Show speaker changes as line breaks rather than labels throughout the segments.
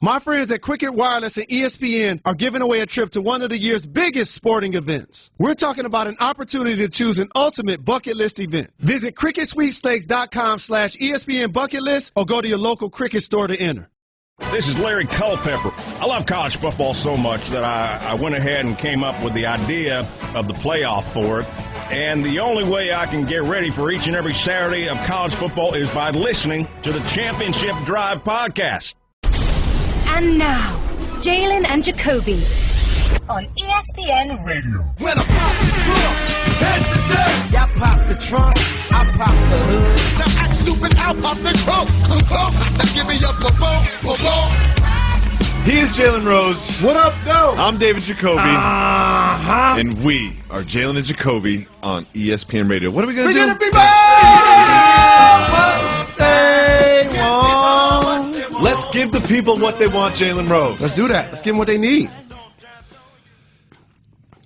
My friends at Cricket Wireless and ESPN are giving away a trip to one of the year's biggest sporting events. We're talking about an opportunity to choose an ultimate bucket list event. Visit cricketsweepstakes.com/ESPN bucket list or go to your local cricket store to enter.
This is Larry Culpepper. I love college football so much that I went ahead and came up with the idea of the playoff for it. And the only way I can get ready for each and every Saturday of college football is by listening to the Championship Drive podcast.
And now, Jalen and Jacoby on ESPN Radio.
When I pop the trunk, head to death. Y'all pop the trunk, I pop the hood. Now act stupid, I'll pop the trunk. Now give me a boom.
He is Jalen Rose.
What up, though?
I'm David Jacoby. And we are Jalen and Jacoby on ESPN Radio. What are we going to do?
We're going to be what they want.
Let's give the people what they want, Jalen Rose.
Let's do that. Let's give them what they need.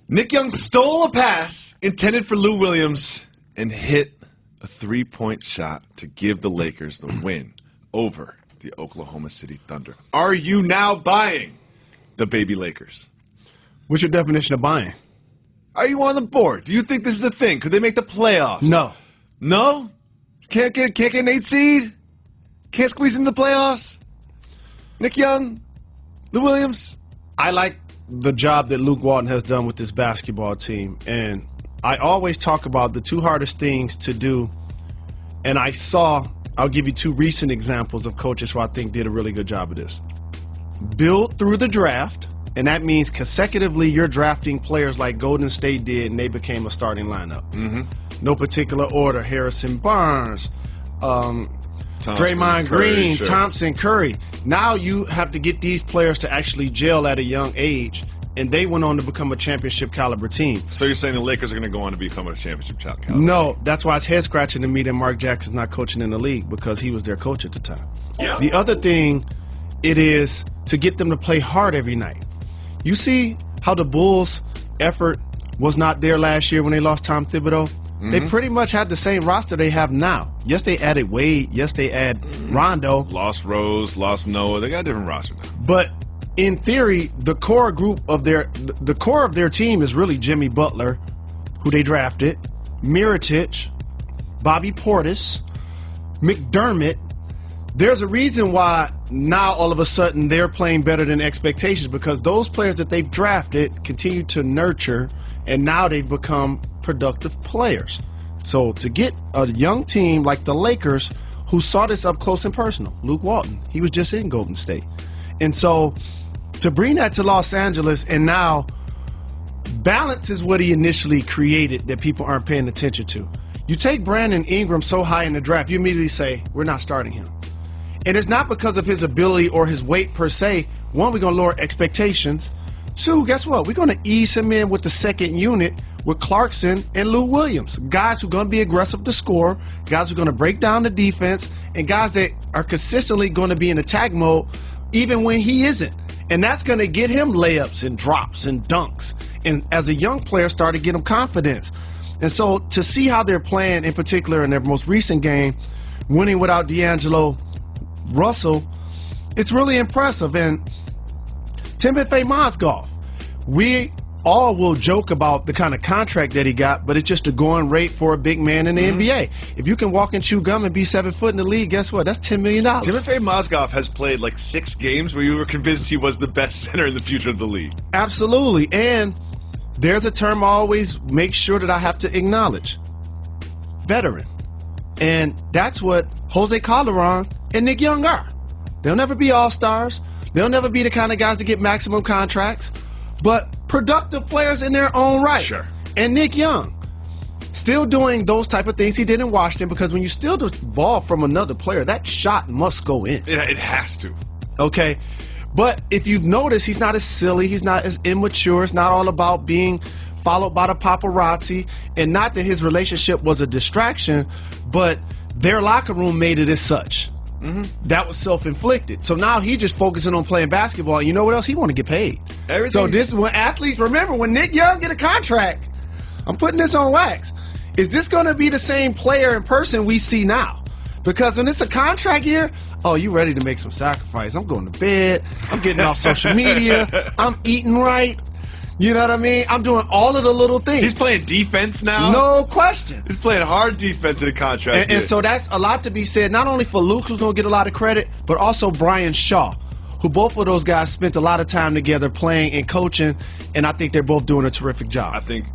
Nick Young stole a pass intended for Lou Williams and hit a three-point shot to give the Lakers the win over the Oklahoma City Thunder. Are you now buying the baby Lakers?
What's your definition of buying?
Are you on the board? Do you think this is a thing? Could they make the playoffs?
No.
No? Can't get an 8 seed? Can't squeeze in the playoffs? Nick Young? Lou Williams?
I like the job that Luke Walton has done with this basketball team, and I always talk about the two hardest things to do, and I'll give you two recent examples of coaches who I think did a really good job of this. Build through the draft, and that means consecutively you're drafting players like Golden State did, and they became a starting lineup.
Mm-hmm.
No particular order. Harrison Barnes, Draymond
Curry,
Green,
sure.
Thompson, Curry. Now you have to get these players to actually gel at a young age, and they went on to become a championship caliber team.
So you're saying the Lakers are going to go on to become a championship caliber?
No, that's why it's head-scratching to me that Mark Jackson's not coaching in the league, because he was their coach at the time.
Yeah.
The other thing, it is to get them to play hard every night. You see how the Bulls' effort was not there last year when they lost Tom Thibodeau? Mm-hmm. They pretty much had the same roster they have now. Yes, they added Wade. Yes, they add Rondo.
Lost Rose, lost Noah. They got a different roster now.
But in theory, the core of their team is really Jimmy Butler, who they drafted, Mirotic, Bobby Portis, McDermott. There's a reason why now all of a sudden they're playing better than expectations, because those players that they've drafted continue to nurture, and now they've become productive players. So to get a young team like the Lakers, who saw this up close and personal, Luke Walton, he was just in Golden State. And so to bring that to Los Angeles, and now balance is what he initially created that people aren't paying attention to. You take Brandon Ingram so high in the draft, you immediately say, we're not starting him. And it's not because of his ability or his weight per se. One, we're going to lower expectations. Two, guess what? We're going to ease him in with the second unit with Clarkson and Lou Williams. Guys who are going to be aggressive to score, guys who are going to break down the defense, and guys that are consistently going to be in attack mode even when he isn't. And that's going to get him layups and drops and dunks. And as a young player, start to get him confidence. And so to see how they're playing, in particular in their most recent game, winning without D'Angelo Russell, it's really impressive. And Timothy Mozgov, we all will joke about the kind of contract that he got, but it's just a going rate for a big man in the NBA. If you can walk and chew gum and be 7 foot in the league, guess what? That's $10 million.
Timothy Mozgov has played like 6 games where you were convinced he was the best center in the future of the league.
Absolutely. And there's a term I always make sure that I have to acknowledge. Veteran. And that's what Jose Calderon and Nick Young are. They'll never be all-stars. They'll never be the kind of guys that get maximum contracts, but productive players in their own right.
Sure.
And Nick Young, still doing those type of things he did in Washington, because when you steal the ball from another player, that shot must go in.
Yeah, it has to.
Okay? But if you've noticed, he's not as silly, he's not as immature, it's not all about being followed by the paparazzi, and not that his relationship was a distraction, but their locker room made it as such. That was self-inflicted. So now he's just focusing on playing basketball. And you know what else? He want to get paid. So this is when athletes, remember, when Nick Young get a contract, I'm putting this on wax, is this going to be the same player in person we see now? Because when it's a contract year, oh, you ready to make some sacrifice. I'm going to bed. I'm getting off social media. I'm eating right. You know what I mean? I'm doing all of the little things.
He's playing defense now?
No question.
He's playing hard defense in a contract.
And so that's a lot to be said, not only for Luke, who's going to get a lot of credit, but also Brian Shaw, who both of those guys spent a lot of time together playing and coaching, and I think they're both doing a terrific job.
I think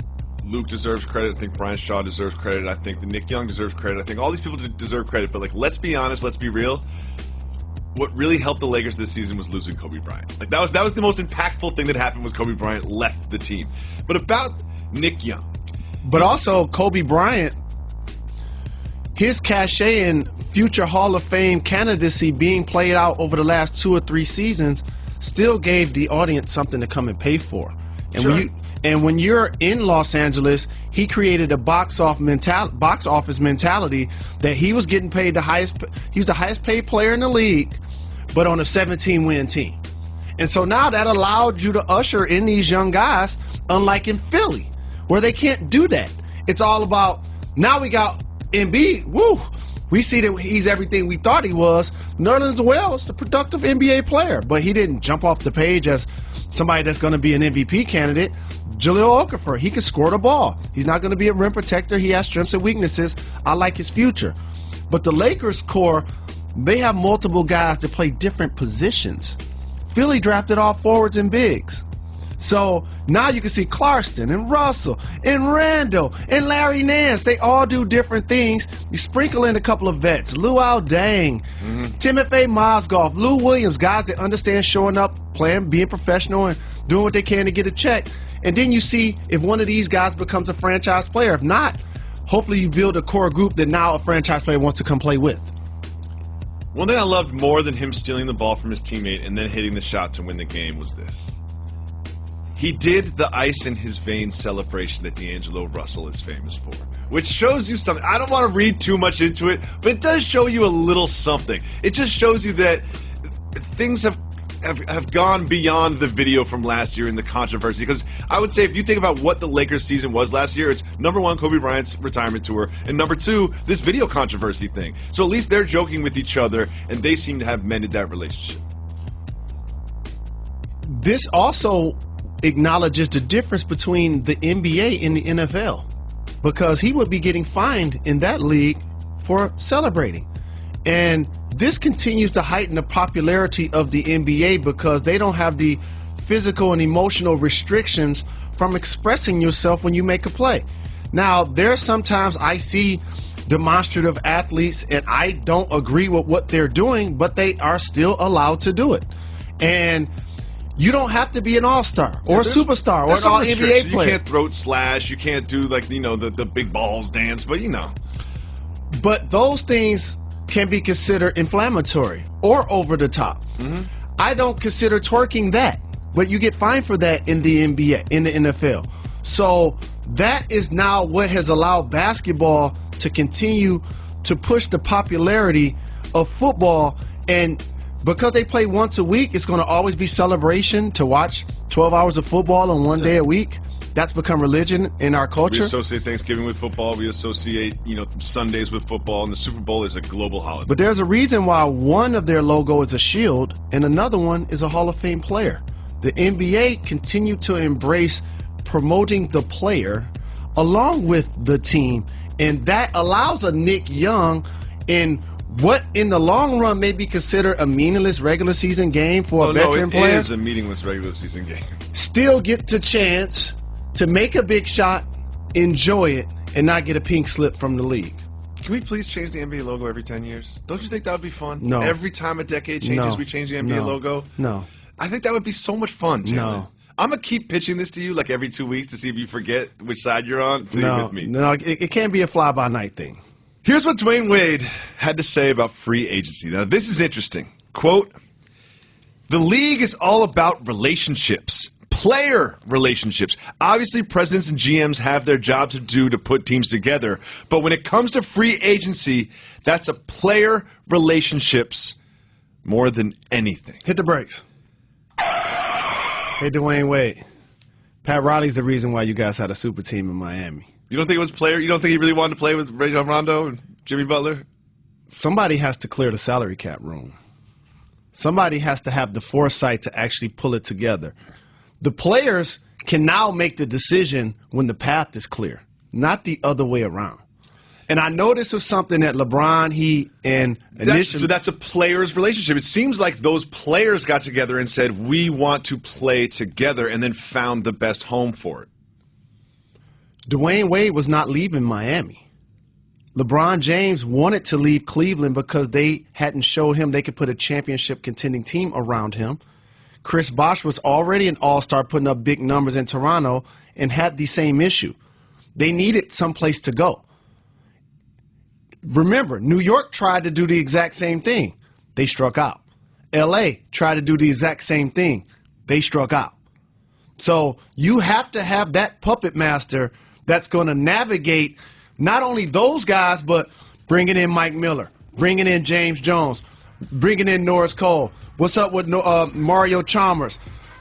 Luke deserves credit. I think Brian Shaw deserves credit. I think Nick Young deserves credit. I think all these people deserve credit. But, like, let's be honest. Let's be real. What really helped the Lakers this season was losing Kobe Bryant. Like, that was the most impactful thing that happened was Kobe Bryant left the team. But about Nick Young.
But also, Kobe Bryant, his cachet and future Hall of Fame candidacy being played out over the last 2 or 3 seasons still gave the audience something to come and pay for. And
sure.
when you're in Los Angeles, he created a box office mentality that he was getting paid he was the highest paid player in the league, but on a 17-win team. And so now that allowed you to usher in these young guys, unlike in Philly, where they can't do that. It's all about, now we got Embiid, woo, we see that he's everything we thought he was. Nerlens Wells, the productive NBA player, but he didn't jump off the page as somebody that's going to be an MVP candidate. Jahlil Okafor, he can score the ball. He's not going to be a rim protector. He has strengths and weaknesses. I like his future. But the Lakers core, they have multiple guys that play different positions. Philly drafted all forwards and bigs. So now you can see Clarkson and Russell and Randall and Larry Nance. They all do different things. You sprinkle in a couple of vets, Luol Deng, Timothy Mozgov, Lou Williams, guys that understand showing up, playing, being professional, and doing what they can to get a check. And then you see if one of these guys becomes a franchise player. If not, hopefully you build a core group that now a franchise player wants to come play with.
One thing I loved more than him stealing the ball from his teammate and then hitting the shot to win the game was this. He did the ice in his veins celebration that D'Angelo Russell is famous for, which shows you something. I don't want to read too much into it, but it does show you a little something. It just shows you that things have gone beyond the video from last year and the controversy. Because I would say if you think about what the Lakers season was last year, it's number 1, Kobe Bryant's retirement tour, and number 2, this video controversy thing. So at least they're joking with each other, and they seem to have mended that relationship.
This also acknowledges the difference between the NBA and the NFL, because he would be getting fined in that league for celebrating. And this continues to heighten the popularity of the NBA because they don't have the physical and emotional restrictions from expressing yourself when you make a play. Now, there's sometimes I see demonstrative athletes and I don't agree with what they're doing, but they are still allowed to do it. And you don't have to be an all-star or a superstar or an all-NBA player.
You can't throat slash. You can't do, like, the big balls dance, but
But those things can be considered inflammatory or over the top. I don't consider twerking that, but you get fined for that in the NBA, in the NFL. So that is now what has allowed basketball to continue to push the popularity of football. And because they play once a week, it's going to always be celebration to watch 12 hours of football on one day a week. That's become religion in our culture.
We associate Thanksgiving with football. We associate, Sundays with football, and the Super Bowl is a global holiday.
But there's a reason why one of their logo is a shield and another one is a Hall of Fame player. The NBA continued to embrace promoting the player along with the team, and that allows a Nick Young in what in the long run may be considered a meaningless regular season game for a veteran player.
It is a meaningless regular season game.
Still get the chance to make a big shot, enjoy it, and not get a pink slip from the league.
Can we please change the NBA logo every 10 years? Don't you think that would be fun?
No.
Every time a decade changes, we change the NBA logo?
No.
I think that would be so much fun, Jalen.
No.
I'm going to keep pitching this to you like every 2 weeks to see if you forget which side you're on. So you're with me.
No, it can't be a fly-by-night thing.
Here's what Dwayne Wade had to say about free agency. Now, this is interesting. Quote, "The league is all about relationships. Player relationships. Obviously, presidents and GMs have their job to do to put teams together. But when it comes to free agency, that's a player relationships more than anything."
Hit the brakes. Hey, Dwayne Wade. Pat Riley's the reason why you guys had a super team in Miami.
You don't think it was player? You don't think he really wanted to play with Rajon Rondo and Jimmy Butler?
somebody has to clear the salary cap room. Somebody has to have the foresight to actually pull it together. The players can now make the decision when the path is clear, not the other way around. And I know this was something that LeBron,
So that's a player's relationship. It seems like those players got together and said, we want to play together, and then found the best home for it.
Dwayne Wade was not leaving Miami. LeBron James wanted to leave Cleveland because they hadn't showed him they could put a championship contending team around him. Chris Bosh was already an all-star putting up big numbers in Toronto and had the same issue. They needed someplace to go. Remember, New York tried to do the exact same thing. They struck out. L.A. tried to do the exact same thing. They struck out. So you have to have that puppet master that's going to navigate not only those guys, but bringing in Mike Miller, bringing in James Jones, bringing in Norris Cole. What's up with Mario Chalmers?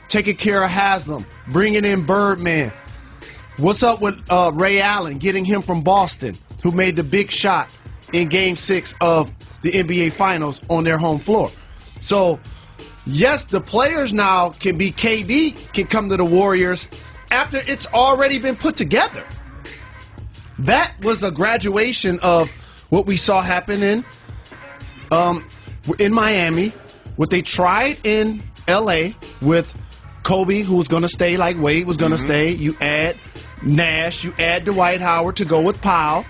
Taking care of Haslam, bringing in Birdman. What's up with Ray Allen, getting him from Boston, who made the big shot in Game 6 of the NBA Finals on their home floor. So, yes, the players now can be KD, can come to the Warriors after it's already been put together. That was a graduation of what we saw happen in Miami, what they tried in L.A. with Kobe, who was going to stay like Wade was going to stay. You add Nash, you add Dwight Howard to go with Powell.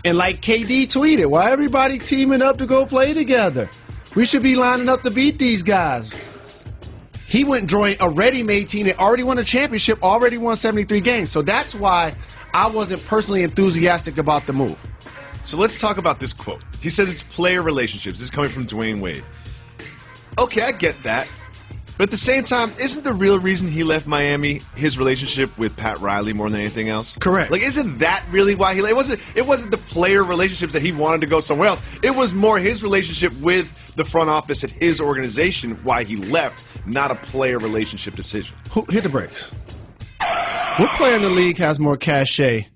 And like KD tweeted, why everybody teaming up to go play together? We should be lining up to beat these guys. He went and joined a ready-made team that already won a championship, already won 73 games. So that's why I wasn't personally enthusiastic about the move.
So let's talk about this quote. He says it's player relationships. This is coming from Dwayne Wade. Okay, I get that. But at the same time, isn't the real reason he left Miami his relationship with Pat Riley more than anything else?
Correct.
Like, isn't that really why he left? It wasn't the player relationships that he wanted to go somewhere else. It was more his relationship with the front office at his organization why he left, not a player relationship decision.
Hit the brakes. What player in the league has more cachet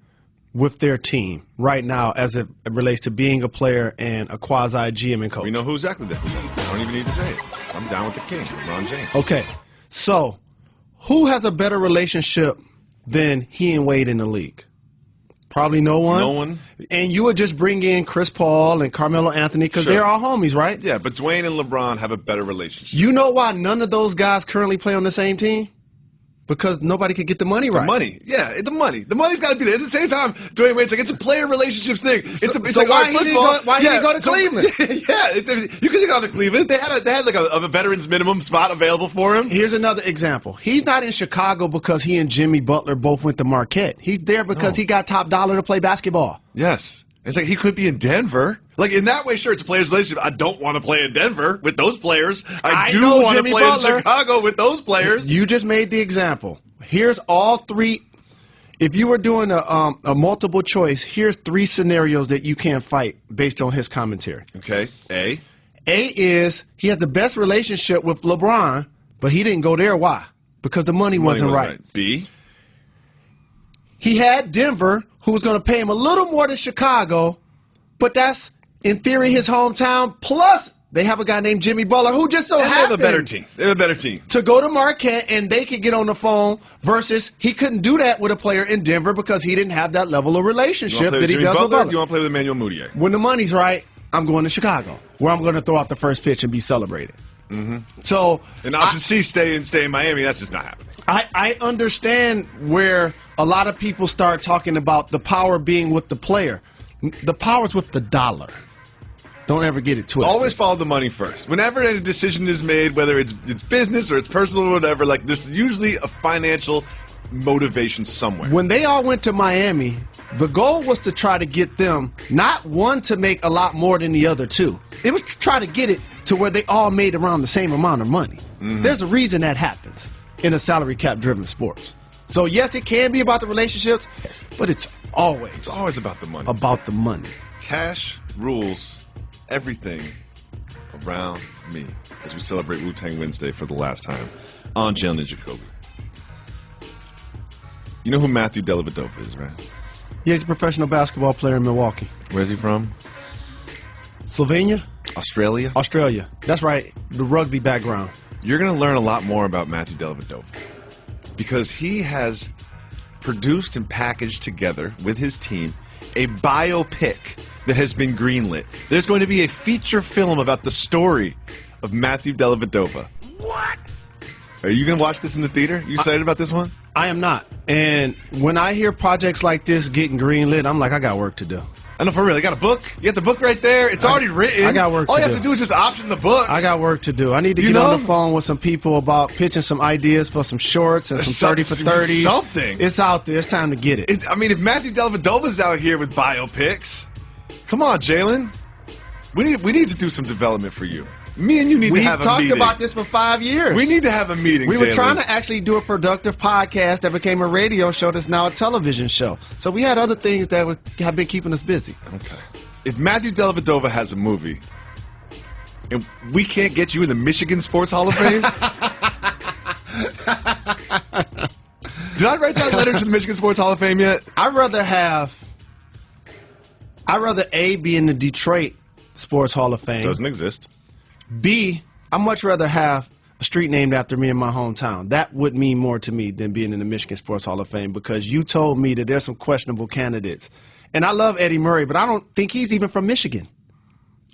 with their team right now as it relates to being a player and a quasi-GM and coach?
We know who exactly that is. I don't even need to say it. I'm down with the king, LeBron James.
Okay, so who has a better relationship than he and Wade in the league? Probably no one.
No one.
And you would just bring in Chris Paul and Carmelo Anthony because they're all homies, right?
Yeah, but Dwayne and LeBron have a better relationship.
You know why none of those guys currently play on the same team? Because nobody could get the money right.
The money. Yeah, the money. The money's got to be there. At the same time, Dwayne Wade's like, it's a player relationships thing. It's like,
why he didn't go to Cleveland?
Yeah, you could have gone to Cleveland. They had like a veterans minimum spot available for him.
Here's another example. He's not in Chicago because he and Jimmy Butler both went to Marquette. He's there because he got top dollar to play basketball.
Yes. It's like he could be in Denver. Like, in that way, sure, it's a player's relationship. I don't want to play in Denver with those players. I do want to play in Chicago with those players.
You just made the example. Here's all three. If you were doing a multiple choice, here's three scenarios that you can't fight based on his commentary.
Okay. A
is he has the best relationship with LeBron, but he didn't go there. Why? Because the money wasn't right.
B,
he had Denver, who was going to pay him a little more than Chicago, but that's, in theory, his hometown. Plus, they have a guy named Jimmy Butler who just so happened.
They have a better team. They have a better team.
To go to Marquette and they could get on the phone versus he couldn't do that with a player in Denver because he didn't have that level of relationship that he does with Butler.
Do you want to play with Emmanuel Mudiay?
When the money's right, I'm going to Chicago, where I'm going to throw out the first pitch and be celebrated. So,
and option C, stay in Miami. That's just not happening.
I understand where a lot of people start talking about the power being with the player. The power's with the dollar. Don't ever get it twisted.
Always follow the money first. Whenever a decision is made, whether it's business or it's personal or whatever, like there's usually a financial motivation somewhere.
When they all went to Miami, the goal was to try to get them, not one to make a lot more than the other two. It was to try to get it to where they all made around the same amount of money. There's a reason that happens in a salary cap driven sports. So yes, it can be about the relationships, but it's always
about the money.
About the money.
Cash rules everything around me as we celebrate Wu-Tang Wednesday for the last time on Jalen and Jacoby. You know who Matthew Dellavedova is, right?
Yeah, he's a professional basketball player in Milwaukee.
Where's he from?
Slovenia?
Australia.
Australia. That's right. The rugby background.
You're going to learn a lot more about Matthew Dellavedova because he has produced and packaged together with his team a biopic that has been greenlit. There's going to be a feature film about the story of Matthew Dellavedova.
What?
Are you going to watch this in the theater? You excited about this one?
I am not. And when I hear projects like this getting greenlit, I'm like, I got work to do.
I know, for real. You got a book? You got the book right there. It's already written.
I got work
All
to
you
do.
have to do is just option the book.
I got work to do. I need to get on the phone with some people about pitching some ideas for some shorts and some 30 for 30s.
Something.
It's out there. It's time to get it.
I mean, if Matthew Dellavedova's out here with biopics, come on, Jalen. We need to do some development for you. Me and you need to have a meeting.
We've talked about this for 5 years.
We need to have a meeting,
We were
Jalen.
trying to actually do a productive podcast that became a radio show that's now a television show. So we had other things that have been keeping us busy.
Okay. If Matthew Dellavedova has a movie and we can't get you in the Michigan Sports Hall of Fame, did I write that letter to the Michigan Sports Hall of Fame yet?
I'd rather A, be in the Detroit Sports Hall of Fame.
Doesn't exist.
B, I'd much rather have a street named after me in my hometown. That would mean more to me than being in the Michigan Sports Hall of Fame because you told me that there's some questionable candidates. And I love Eddie Murray, but I don't think he's even from Michigan.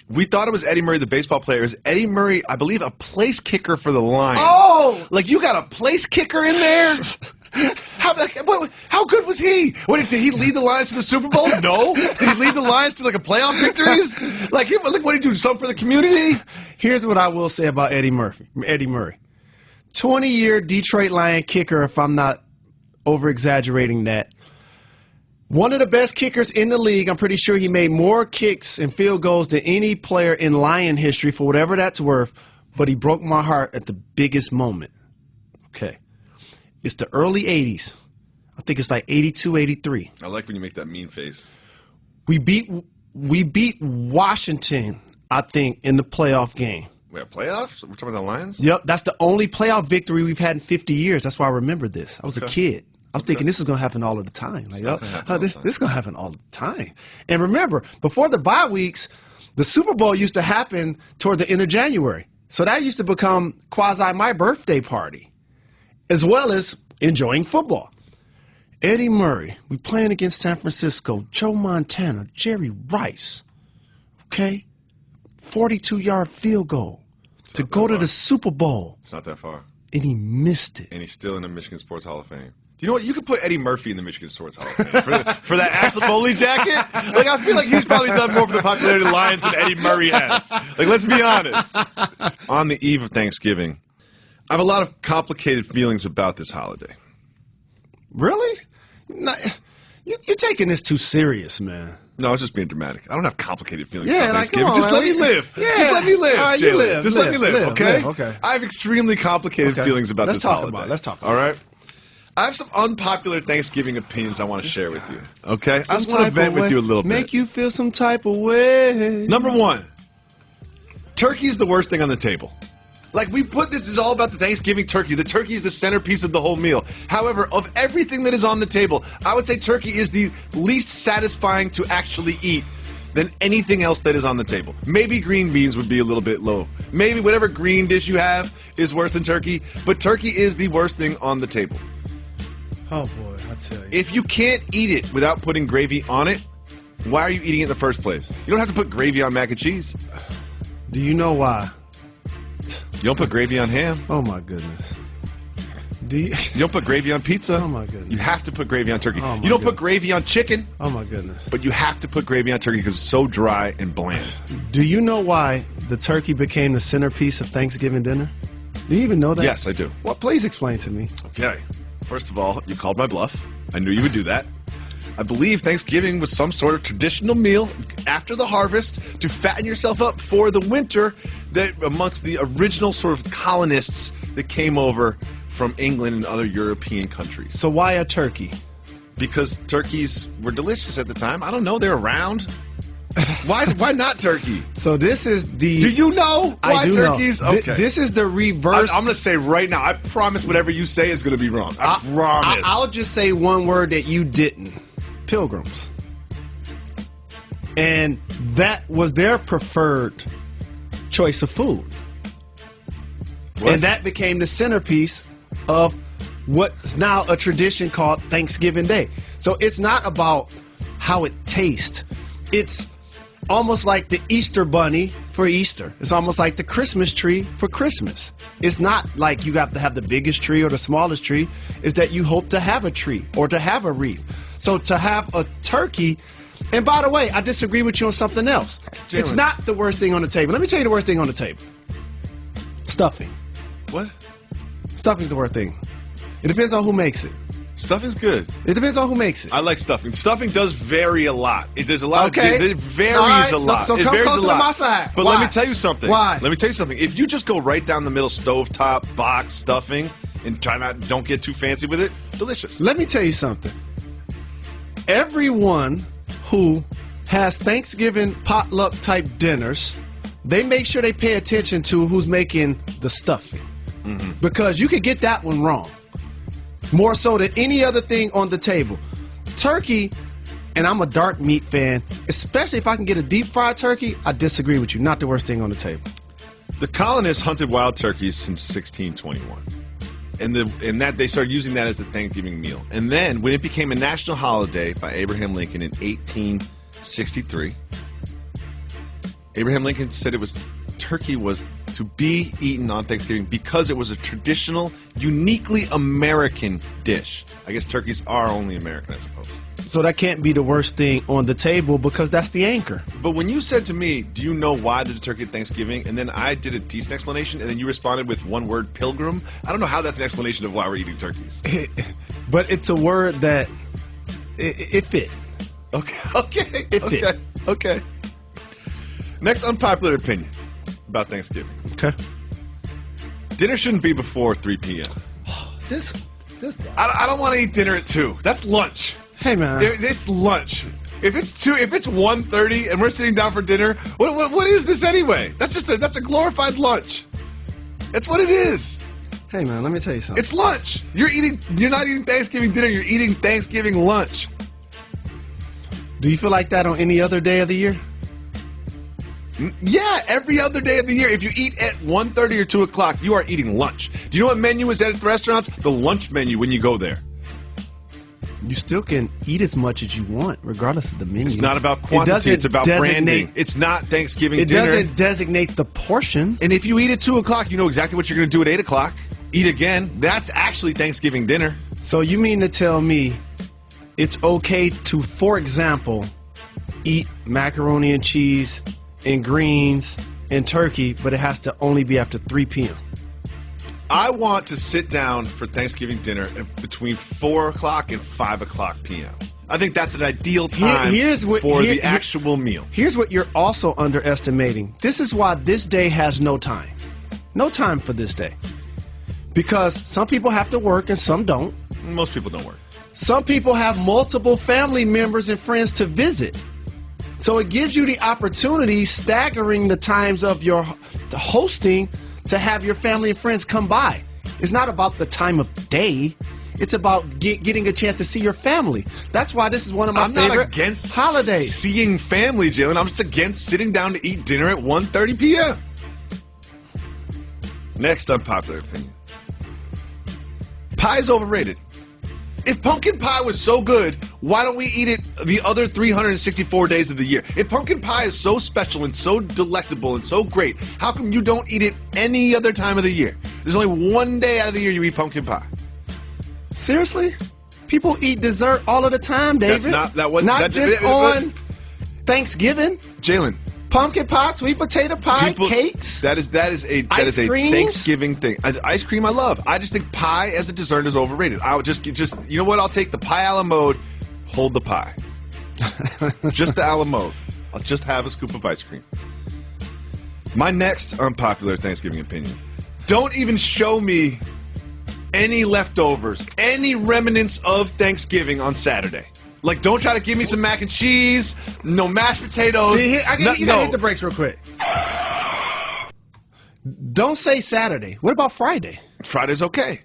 We thought it was Eddie Murray, the baseball player. Is Eddie Murray, I believe, a place kicker for the Lions?
Oh!
Like, you got a place kicker in there? How good was he? Did he lead the Lions to the Super Bowl? No. Did he lead the Lions to, like, a playoff victories? Like what did he do? Something for the community?
Here's what I will say about Eddie Murray. 20-year Detroit Lion kicker, if I'm not over-exaggerating that. One of the best kickers in the league. I'm pretty sure he made more kicks and field goals than any player in Lion history, for whatever that's worth. But he broke my heart at the biggest moment. Okay. It's the early 80s. I think it's like 82, 83.
I like when you make that mean face.
We beat Washington, I think, in the playoff game.
Wait, playoffs? We're talking about the Lions?
Yep, that's the only playoff victory we've had in 50 years. That's why I remember this. I was a kid. I was thinking this is going to happen all of the time. Like, this is going to happen all the time. And remember, before the bye weeks, the Super Bowl used to happen toward the end of January. So that used to become quasi my birthday party, as well as enjoying football. Eddie Murray, we playing against San Francisco, Joe Montana, Jerry Rice, okay? 42-yard field goal to go to the Super Bowl.
It's not that far.
And he missed it.
And he's still in the Michigan Sports Hall of Fame. Do you know what? You could put Eddie Murphy in the Michigan Sports Hall of Fame for that Asafoli jacket. Like, I feel like he's probably done more for the popularity of the Lions than Eddie Murray has. Like, let's be honest. On the eve of Thanksgiving, I have a lot of complicated feelings about this holiday.
Really? No, you're taking this too serious, man.
No, I was just being dramatic. I don't have complicated feelings
Yeah,
about
like,
Thanksgiving.
come on,
Just let
man.
me live.
Yeah.
Just let me live,
All right, you
Jalen.
live,
Just let me live, okay?
Okay.
I have extremely complicated
Okay.
feelings about
Let's
this
talk
holiday.
about it. Let's talk about
All right? I have some unpopular Thanksgiving opinions I want to share with you. Okay? I just want to
Type
vent
of
with
way.
you a little bit.
Make you feel some type of way.
Number one, turkey is the worst thing on the table. Like, this is all about the Thanksgiving turkey. The turkey is the centerpiece of the whole meal. However, of everything that is on the table, I would say turkey is the least satisfying to actually eat than anything else that is on the table. Maybe green beans would be a little bit low. Maybe whatever green dish you have is worse than turkey, but turkey is the worst thing on the table.
Oh, boy, I tell you.
If you can't eat it without putting gravy on it, why are you eating it in the first place? You don't have to put gravy on mac and cheese.
Do you know why?
You don't put gravy on ham.
Oh, my goodness.
You don't put gravy on pizza.
Oh, my goodness.
You have to put gravy on turkey.
Oh, my
You don't put
goodness.
gravy on chicken,
Oh, my goodness.
but you have to put gravy on turkey because it's so dry and bland.
Do you know why the turkey became the centerpiece of Thanksgiving dinner? Do you even know that?
Yes, I do.
Well, please explain to me.
Okay. First of all, you called my bluff. I knew you would do that. I believe Thanksgiving was some sort of traditional meal after the harvest to fatten yourself up for the winter that amongst the original sort of colonists that came over from England and other European countries.
So why a turkey?
Because turkeys were delicious at the time. I don't know. They're around. Why not turkey?
So this is the...
Do you know why
I do
turkeys?
know.
Okay.
This is the reverse...
I'm going to say right now, I promise whatever you say is going to be wrong. I promise.
I'll just say one word that you didn't. Pilgrims. And that was their preferred choice of food.
What?
And that became the centerpiece of what's now a tradition called Thanksgiving Day. So it's not about how it tastes. It's almost like the Easter bunny for Easter. It's almost like the Christmas tree for Christmas. It's not like you have to have the biggest tree or the smallest tree. It's that you hope to have a tree or to have a wreath. So to have a turkey, and by the way, I disagree with you on something else.
Jalen.
It's not the worst thing on the table. Let me tell you the worst thing on the table. Stuffing.
What?
Stuffing's the worst thing. It depends on who makes it.
Stuffing's good.
It depends on who makes it.
I like stuffing. Stuffing does vary a lot. There's a lot.
Okay.
It varies
All right,
a lot.
So
it
come
varies
closer
a lot.
to my side.
But
Why?
let me tell you something.
Why?
Let me tell you something. If you just go right down the middle, stovetop box stuffing, and don't get too fancy with it, delicious.
Let me tell you something. Everyone who has Thanksgiving potluck type dinners, they make sure they pay attention to who's making the stuffing. Because you could get that one wrong. More so than any other thing on the table. Turkey, and I'm a dark meat fan, especially if I can get a deep fried turkey, I disagree with you. Not the worst thing on the table.
The colonists hunted wild turkeys since 1621. And that they started using that as a Thanksgiving meal. And then when it became a national holiday by Abraham Lincoln in 1863, Abraham Lincoln said turkey was to be eaten on Thanksgiving because it was a traditional, uniquely American dish. I guess turkeys are only American, I suppose.
So that can't be the worst thing on the table because that's the anchor.
But when you said to me, do you know why there's a turkey at Thanksgiving? And then I did a decent explanation, and then you responded with one word, pilgrim. I don't know how that's an explanation of why we're eating turkeys.
But it's a word that it fit.
Okay.
It fit.
Okay. Next unpopular opinion about Thanksgiving.
Okay.
Dinner shouldn't be before 3 p.m.
This guy.
I don't want to eat dinner at 2. That's lunch.
Hey, man.
It's lunch. If it's 1:30 and we're sitting down for dinner, what is this anyway? That's a glorified lunch. That's what it is.
Hey, man, let me tell you something.
It's lunch. You're not eating Thanksgiving dinner, you're eating Thanksgiving lunch.
Do you feel like that on any other day of the year?
Yeah, every other day of the year. If you eat at 1:30 or 2 o'clock, you are eating lunch. Do you know what menu is at the restaurants? The lunch menu when you go there.
You still can eat as much as you want, regardless of the menu.
It's not about quantity, it's about branding. It's not Thanksgiving dinner.
It doesn't designate the portion.
And if you eat at 2 o'clock, you know exactly what you're going to do at 8 o'clock. Eat again. That's actually Thanksgiving dinner.
So you mean to tell me it's okay to, for example, eat macaroni and cheese and greens and turkey, but it has to only be after 3 p.m.?
I want to sit down for Thanksgiving dinner between 4 o'clock and 5 o'clock p.m. I think that's an ideal time for the actual meal.
Here's what you're also underestimating. This is why this day has no time. No time for this day. Because some people have to work and some don't.
Most people don't work.
Some people have multiple family members and friends to visit. So it gives you the opportunity, staggering the times of your hosting, to have your family and friends come by. It's not about the time of day. It's about getting a chance to see your family. That's why this is one of my favorite
I'm not against
holidays.
Seeing family, Jalen. I'm just against sitting down to eat dinner at 1:30 p.m. Next unpopular opinion. Pie is overrated. If pumpkin pie was so good, why don't we eat it the other 364 days of the year? If pumpkin pie is so special and so delectable and so great, how come you don't eat it any other time of the year? There's only one day out of the year you eat pumpkin pie.
Seriously? People eat dessert all of the time, David.
Not
just on Thanksgiving.
Jalen.
Pumpkin pie, sweet potato pie, cakes.
That is a Thanksgiving thing. Ice cream I love. I just think pie as a dessert is overrated. I would just you know what? I'll take the pie a la mode. Hold the pie. Just the a la mode. I'll just have a scoop of ice cream. My next unpopular Thanksgiving opinion. Don't even show me any leftovers, any remnants of Thanksgiving on Saturday. Like, don't try to give me some mac and cheese, no mashed potatoes.
See, you gotta hit the brakes real quick. Don't say Saturday. What about Friday?
Friday's okay.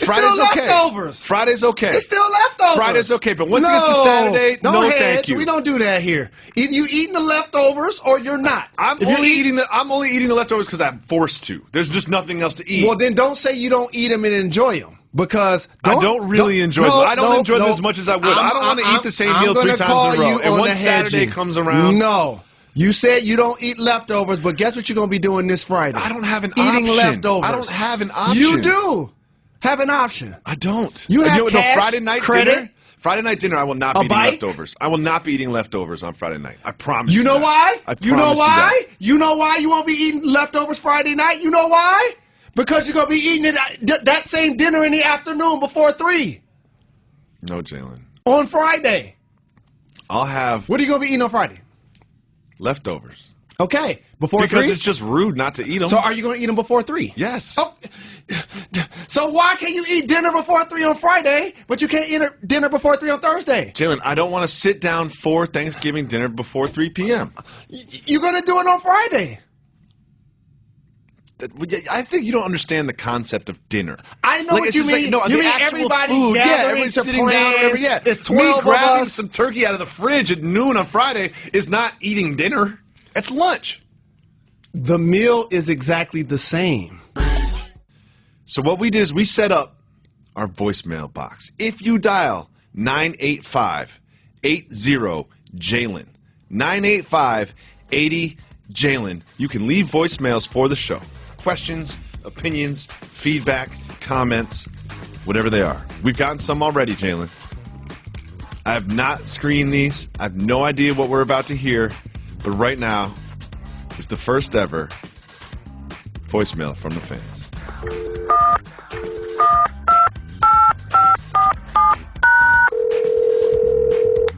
Friday's
still
okay.
leftovers.
Friday's okay.
It's still leftovers.
Friday's okay, but once it gets to Saturday, no
hedge.
thank you.
We don't do that here. Either you eating the leftovers or you're not.
I'm only eating the leftovers because I'm forced to. There's just nothing else to eat.
Well, then don't say you don't eat them and enjoy them. Because
I don't really enjoy them. I don't enjoy them as much as I would. I don't want to eat the same meal 3 times in a row. And once Saturday comes around.
No. You said you don't eat leftovers, but guess what you're going to be doing this Friday?
I don't have an
option. Eating leftovers.
I don't have an option.
You do have an option.
I don't.
You have cash,
Friday night
credit.
Dinner? Friday night dinner, I will not be eating leftovers. I will not be eating leftovers on Friday night. I promise you.
You know why?
You know why?
You know why you won't be eating leftovers Friday night? You know why? Because you're going to be eating that same dinner in the afternoon before 3.
No, Jalen.
On Friday.
I'll have...
What are you going to be eating on Friday?
Leftovers.
Okay. Before 3?
Because it's just rude not to eat them.
So are you going to eat them before 3?
Yes.
Oh, so why can't you eat dinner before 3 on Friday, but you can't eat dinner before 3 on Thursday?
Jalen, I don't want to sit down for Thanksgiving dinner before 3 p.m.
You're going to do it on Friday.
I think you don't understand the concept of dinner.
I know what you mean.
No,
you mean
everybody
food.
everybody's sitting down, whatever. Yeah,
it's 12
me grabbing
of us.
some turkey out of the fridge at noon on Friday is not eating dinner. It's lunch.
The meal is exactly the same.
So what we did is we set up our voicemail box. If you dial 985-80-JALEN, 985-80-JALEN, you can leave voicemails for the show. Questions, opinions, feedback, comments, whatever they are. We've gotten some already, Jalen. I have not screened these. I have no idea what we're about to hear, but right now is the first ever voicemail from the fans.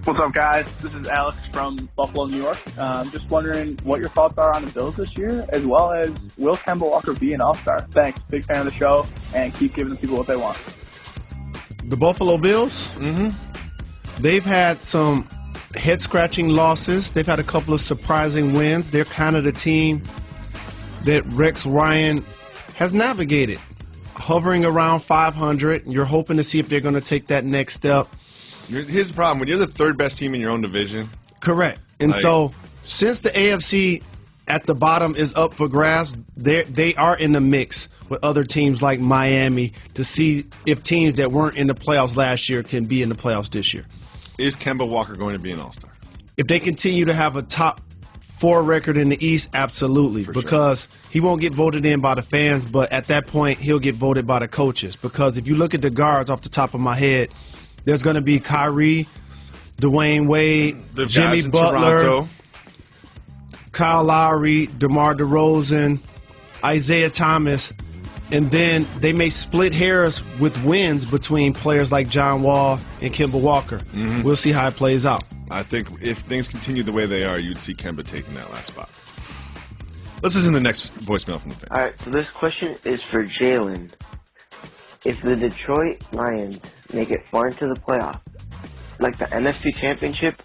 What's up, guys? This is Alex from Buffalo, New York. Just wondering what your thoughts are on the Bills this year, as well as will Kemba Walker be an all-star? Thanks. Big fan of the show, and keep giving the people what they want.
The Buffalo Bills?
Mm-hmm.
They've had some head-scratching losses. They've had a couple of surprising wins. They're kind of the team that Rex Ryan has navigated, hovering around 500. You're hoping to see if they're going to take that next step.
Here's the problem. When you're the third best team in your own division.
Correct. And so since the AFC at the bottom is up for grabs, they are in the mix with other teams like Miami to see if teams that weren't in the playoffs last year can be in the playoffs this year.
Is Kemba Walker going to be an all-star?
If they continue to have a top 4 record in the East, absolutely. Because he won't get voted in by the fans, but at that point, he'll get voted by the coaches. Because if you look at the guards off the top of my head, there's going to be Kyrie, Dwayne Wade,
the
Jimmy Butler,
Toronto.
Kyle Lowry, DeMar DeRozan, Isaiah Thomas, and then they may split hairs with wins between players like John Wall and Kemba Walker.
Mm-hmm.
We'll see how it plays out.
I think if things continue the way they are, you'd see Kemba taking that last spot. Let's listen to the next voicemail from the fan.
All right, so this question is for Jalen. If the Detroit Lions make it far into the playoffs, like the NFC Championship,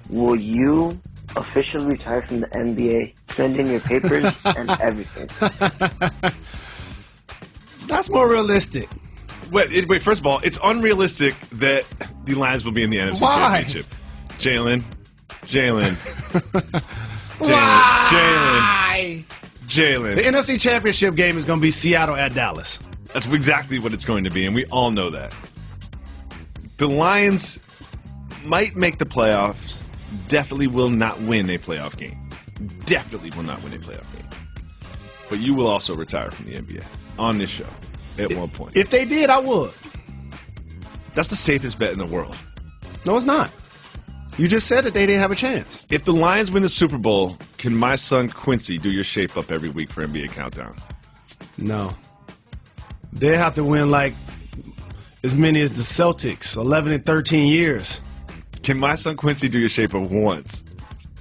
will you officially retire from the NBA, send in your papers, and everything?
That's more realistic.
Wait, first of all, it's unrealistic that the Lions will be in the NFC Championship. Jalen.
The NFC Championship game is going to be Seattle at Dallas.
That's exactly what it's going to be, and we all know that. The Lions might make the playoffs, definitely will not win a playoff game. Definitely will not win a playoff game. But you will also retire from the NBA on this show at one point.
If they did, I would.
That's the safest bet in the world.
No, it's not. You just said that they didn't have a chance.
If the Lions win the Super Bowl, can my son Quincy do your shape up every week for NBA Countdown?
No. They have to win like as many as the Celtics, 11 and 13 years.
Can my son Quincy do your shape up once?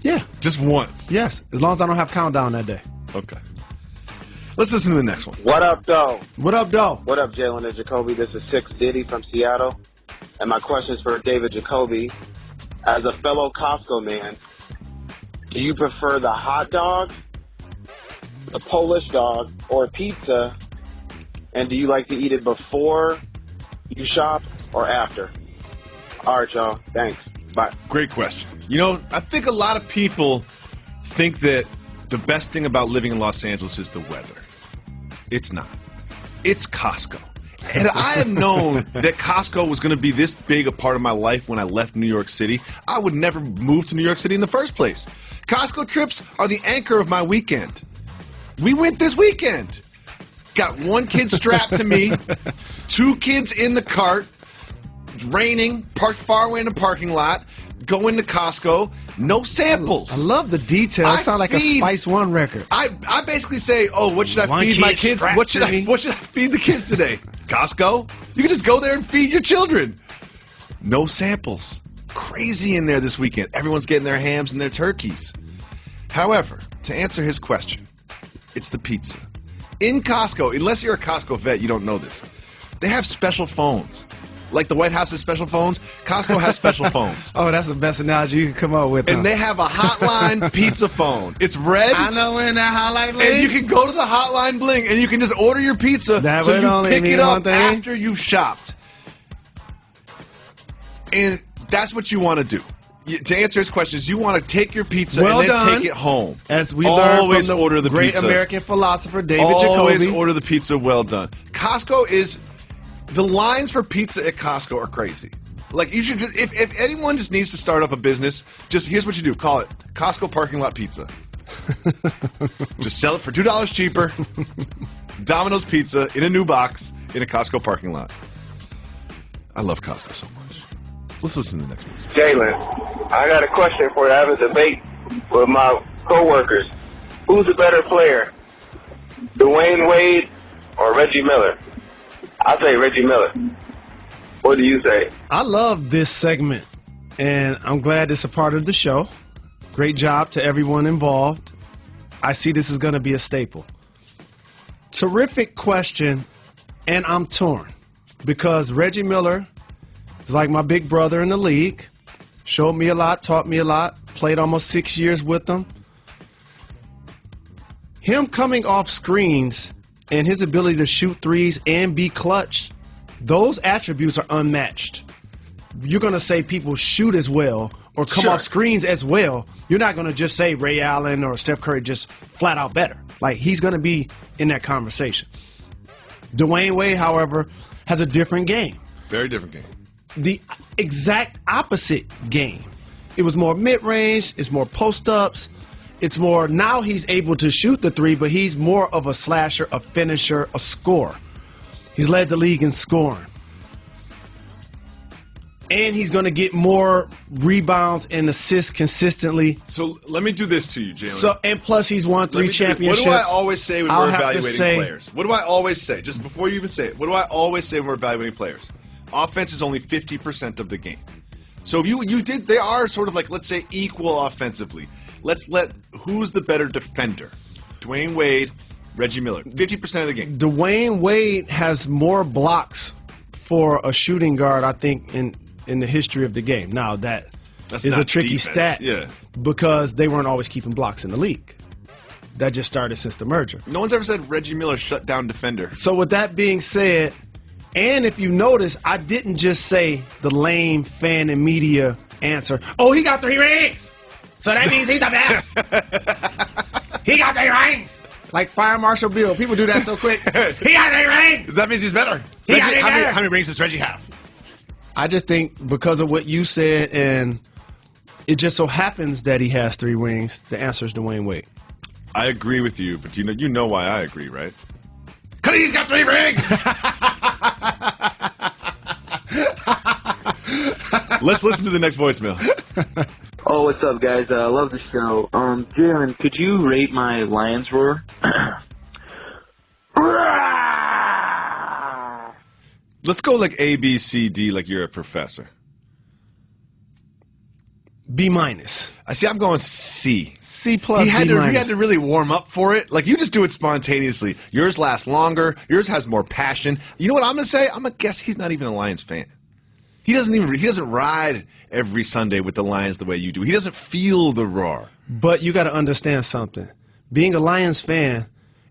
Yeah.
Just once?
Yes, as long as I don't have Countdown that day.
Okay. Let's listen to the next one.
What up, though?
What up, though?
What up, Jalen and Jacoby? This is Six Diddy from Seattle. And my question is for David Jacoby. As a fellow Costco man, do you prefer the hot dog, the Polish dog, or pizza? And do you like to eat it before you shop or after? All right, y'all. Thanks. Bye.
Great question. You know, I think a lot of people think that the best thing about living in Los Angeles is the weather. It's not. It's Costco. And I have known that Costco was going to be this big a part of my life when I left New York City. I would never move to New York City in the first place. Costco trips are the anchor of my weekend. We went this weekend. Got one kid strapped to me, 2 kids in the cart, it's raining, parked far away in the parking lot, go into Costco, no samples.
I love the details. It sounds like a Spice One record.
I basically say, oh, what should I feed my kids? What should I feed the kids today? Costco? You can just go there and feed your children. No samples. Crazy in there this weekend. Everyone's getting their hams and their turkeys. However, to answer his question, it's the pizza. In Costco, unless you're a Costco vet, you don't know this. They have special phones. Like the White House has special phones, Costco has special phones.
Oh, that's the best analogy you can come up with.
And they have a hotline pizza phone. It's red.
I know when that hotline bling.
And you can go to the hotline bling and you can just order your pizza so you pick it up after you've shopped. And that's what you want to do. To answer his questions, you want to take your pizza and then take it home.
As we learned from
order the
great
pizza.
American philosopher David Jacoby.
Always order the pizza well done. Costco is... The lines for pizza at Costco are crazy. Like, you should just... If anyone just needs to start up a business, just here's what you do. Call it Costco Parking Lot Pizza. Just sell it for $2 cheaper. Domino's Pizza in a new box in a Costco parking lot. I love Costco so much. Let's listen to the next one.
Jalen, I got a question for you. I have a debate with my coworkers. Who's a better player, Dwayne Wade or Reggie Miller? I say Reggie Miller. What do you say?
I love this segment, and I'm glad it's a part of the show. Great job to everyone involved. I see this is going to be a staple. Terrific question, and I'm torn because Reggie Miller is like my big brother in the league. Showed me a lot, taught me a lot, played almost 6 years with him. Him coming off screens and his ability to shoot threes and be clutch, those attributes are unmatched. You're going to say people shoot as well or come off screens as well. You're not going to just say Ray Allen or Steph Curry just flat out better. Like, he's going to be in that conversation. Dwayne Wade, however, has a different game.
Very different game.
The exact opposite game. It was more mid-range. It's more post-ups. It's more, now he's able to shoot the three, but he's more of a slasher, a finisher, a scorer. He's led the league in scoring. And he's going to get more rebounds and assists consistently.
So let me do this to you, Jalen.
So, and plus he's won 3 championships.
What do I always say when we're evaluating players? What do I always say? Just before you even say it, what do I always say when we're evaluating players? Offense is only 50% of the game. So if they are sort of like, let's say, equal offensively. Who's the better defender? Dwayne Wade, Reggie Miller. 50% of the game.
Dwayne Wade has more blocks for a shooting guard, I think, in the history of the game. Now, that's a tricky stat because they weren't always keeping blocks in the league. That just started since the merger.
No one's ever said Reggie Miller shut down defender.
So with that being said, and if you notice, I didn't just say the lame fan and media answer, oh, he got 3 rings! So that means he's the best. He got 3 rings. Like Fire Marshal Bill. People do that so quick. He got 3 rings.
That means he's better. How many rings does Reggie have?
I just think because of what you said, and it just so happens that he has 3 rings, the answer is Dwayne Wade.
I agree with you, but you know why I agree, right? Because he's got 3 rings. Let's listen to the next voicemail.
Oh, what's up, guys? I love the show. Jalen, could you rate my Lions roar?
Let's go like A, B, C, D, like you're a professor.
B-.
I see. I'm going C.
C plus.
He had to really warm up for it. Like, you just do it spontaneously. Yours lasts longer. Yours has more passion. You know what I'm going to say? I'm going to guess he's not even a Lions fan. He doesn't ride every Sunday with the Lions the way you do. He doesn't feel the roar.
But you got to understand something. Being a Lions fan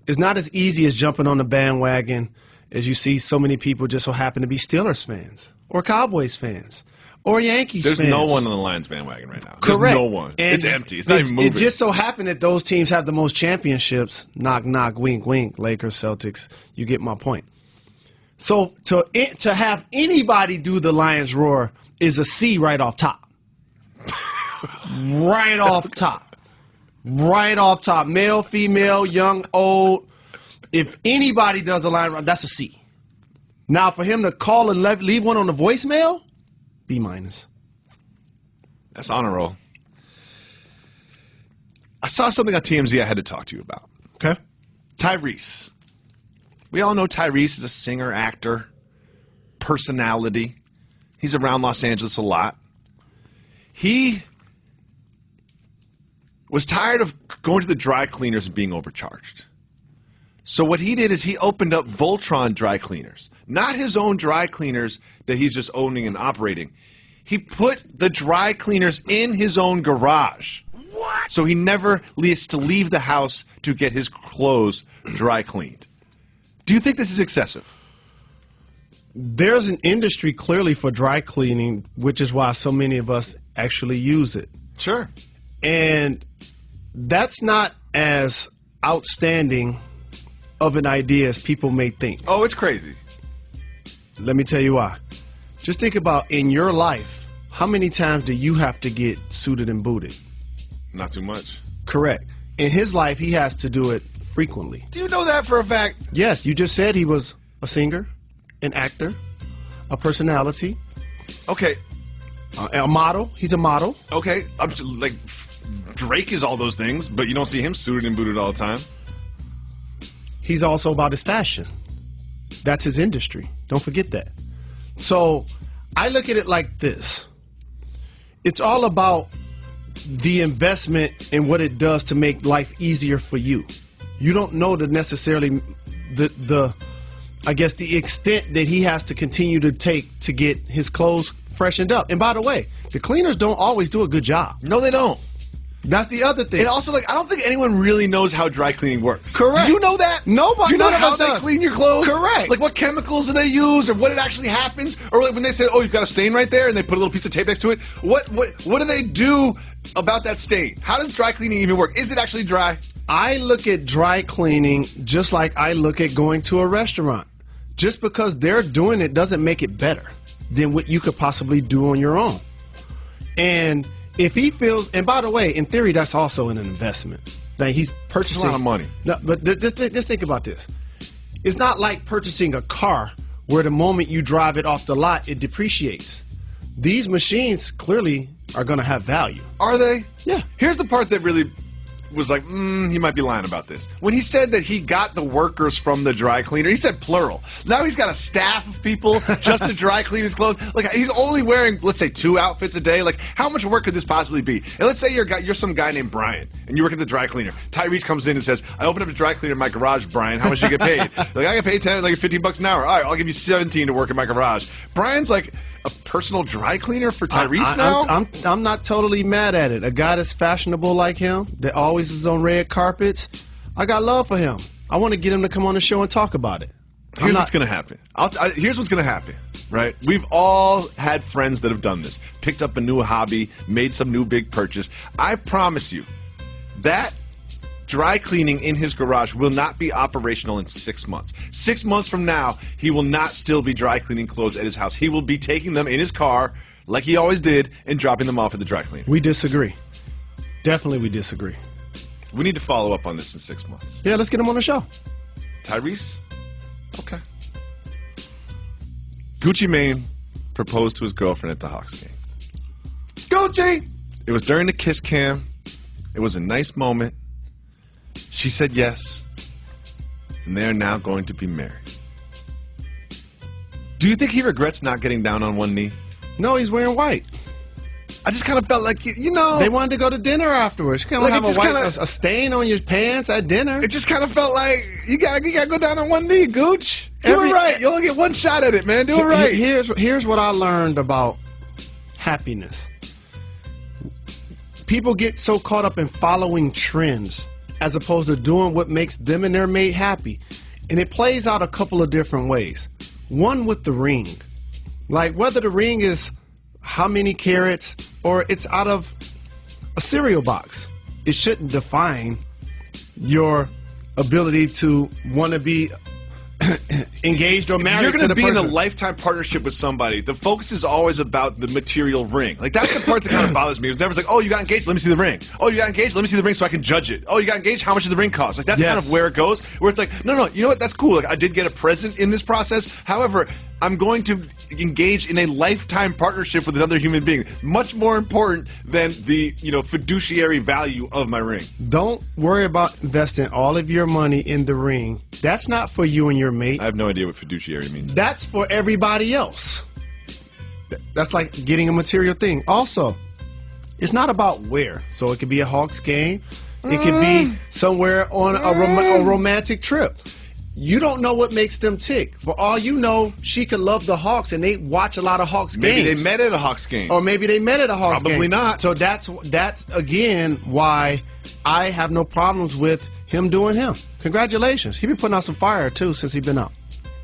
is not as easy as jumping on the bandwagon as you see so many people just so happen to be Steelers fans or Cowboys fans or Yankees
There's
fans.
no one on the Lions bandwagon right now.
Correct.
There's no one.
And
it's empty. It's not even moving.
It just so happened that those teams have the most championships. Knock, knock, wink, wink. Lakers, Celtics. You get my point. So to have anybody do the Lions roar is a C right off top. Right off top. Right off top. Male, female, young, old. If anybody does the Lions roar, that's a C. Now for him to call and leave one on the voicemail, B-.
That's on a roll. I saw something on TMZ I had to talk to you about.
Okay.
Tyrese. We all know Tyrese is a singer, actor, personality. He's around Los Angeles a lot. He was tired of going to the dry cleaners and being overcharged. So what he did is he opened up Voltron dry cleaners. Not his own dry cleaners that he's just owning and operating. He put the dry cleaners in his own garage. What? So he never needs to leave the house to get his clothes dry cleaned. Do you think this is excessive?
There's an industry clearly for dry cleaning, which is why so many of us actually use it.
Sure.
And that's not as outstanding of an idea as people may think.
Oh, it's crazy.
Let me tell you why. Just think about in your life, how many times do you have to get suited and booted?
Not too much.
Correct. In his life, he has to do it frequently.
Do you know that for a fact?
Yes, you just said he was a singer, an actor, a personality.
Okay.
A model. He's a model.
Okay. Drake is all those things, but you don't see him suited and booted all the time.
He's also about his fashion. That's his industry. Don't forget that. So I look at it like this. It's all about the investment and what it does to make life easier for you. You don't know the necessarily the extent that he has to continue to take to get his clothes freshened up. And by the way, the cleaners don't always do a good job.
No, they don't.
That's the other thing.
And also, I don't think anyone really knows how dry cleaning works.
Correct.
Do you know that?
Nobody.
Do you know
None of
how
us
they
does.
clean your clothes?
Correct.
Like what chemicals do they use, or what it actually happens, or like when they say, "Oh, you've got a stain right there," and they put a little piece of tape next to it. What do they do about that stain? How does dry cleaning even work? Is it actually dry?
I look at dry cleaning just like I look at going to a restaurant. Just because they're doing it doesn't make it better than what you could possibly do on your own. And if he feels, and by the way, in theory, that's also an investment. Like he's purchasing
a lot of money.
No, but just think about this. It's not like purchasing a car where the moment you drive it off the lot, it depreciates. These machines clearly are going to have value.
Are they?
Yeah.
Here's the part that really was like, he might be lying about this. When he said that he got the workers from the dry cleaner, he said plural. Now he's got a staff of people just to dry clean his clothes. Like he's only wearing, let's say, 2 outfits a day. Like how much work could this possibly be? And let's say you're some guy named Brian and you work at the dry cleaner. Tyrese comes in and says, "I opened up a dry cleaner in my garage, Brian. How much do you get paid?" Like I get paid $15 an hour. All right, I'll give you 17 to work in my garage. Brian's like a personal dry cleaner for Tyrese now.
I'm not totally mad at it. A guy that's fashionable like him, that always is on red carpets, I got love for him. I want to get him to come on the show and talk about it.
Here's what's going to happen. Here's what's going to happen, right? We've all had friends that have done this. Picked up a new hobby, made some new big purchase. I promise you, that dry cleaning in his garage will not be operational in 6 months. 6 months from now, he will not still be dry cleaning clothes at his house. He will be taking them in his car, like he always did, and dropping them off at the dry cleaner.
We disagree. Definitely we disagree.
We need to follow up on this in 6 months.
Yeah, let's get him on the show.
Tyrese? Okay. Gucci Mane proposed to his girlfriend at the Hawks game.
Gucci!
It was during the kiss cam. It was a nice moment. She said yes, and they're now going to be married. Do you think he regrets not getting down on one knee?
No, he's wearing white.
I just kind of felt like, you know...
They wanted to go to dinner afterwards. You can't have a stain on your pants at dinner.
It just kind of felt like, you gotta go down on one knee, Gooch. Do it right. You only get one shot at it, man. Do it right.
Here's what I learned about happiness. People get so caught up in following trends as opposed to doing what makes them and their mate happy. And it plays out a couple of different ways. One with the ring. Like whether the ring is how many carats or it's out of a cereal box. It shouldn't define your ability to want to be engaged or married to the person.
If you're going to be in a lifetime partnership with somebody, the focus is always about the material ring. Like, that's the part that kind of bothers me. It's never like, oh, you got engaged, let me see the ring. Oh, you got engaged, let me see the ring so I can judge it. Oh, you got engaged, how much did the ring cost? Like, that's kind of where it goes, where it's like, no, you know what, that's cool. Like, I did get a present in this process. However, I'm going to engage in a lifetime partnership with another human being. Much more important than the, fiduciary value of my ring.
Don't worry about investing all of your money in the ring. That's not for you and your mate.
I have no idea what fiduciary means.
That's for everybody else. That's like getting a material thing. Also, it's not about where. So it could be a Hawks game. It could be somewhere on a romantic trip. You don't know what makes them tick. For all you know, she could love the Hawks and they watch a lot of Hawks games.
Maybe they met at a Hawks game.
Or maybe they met at a Hawks game.
Probably not.
So that's again why I have no problems with him doing him. Congratulations. He's been putting out some fire too since he's been out.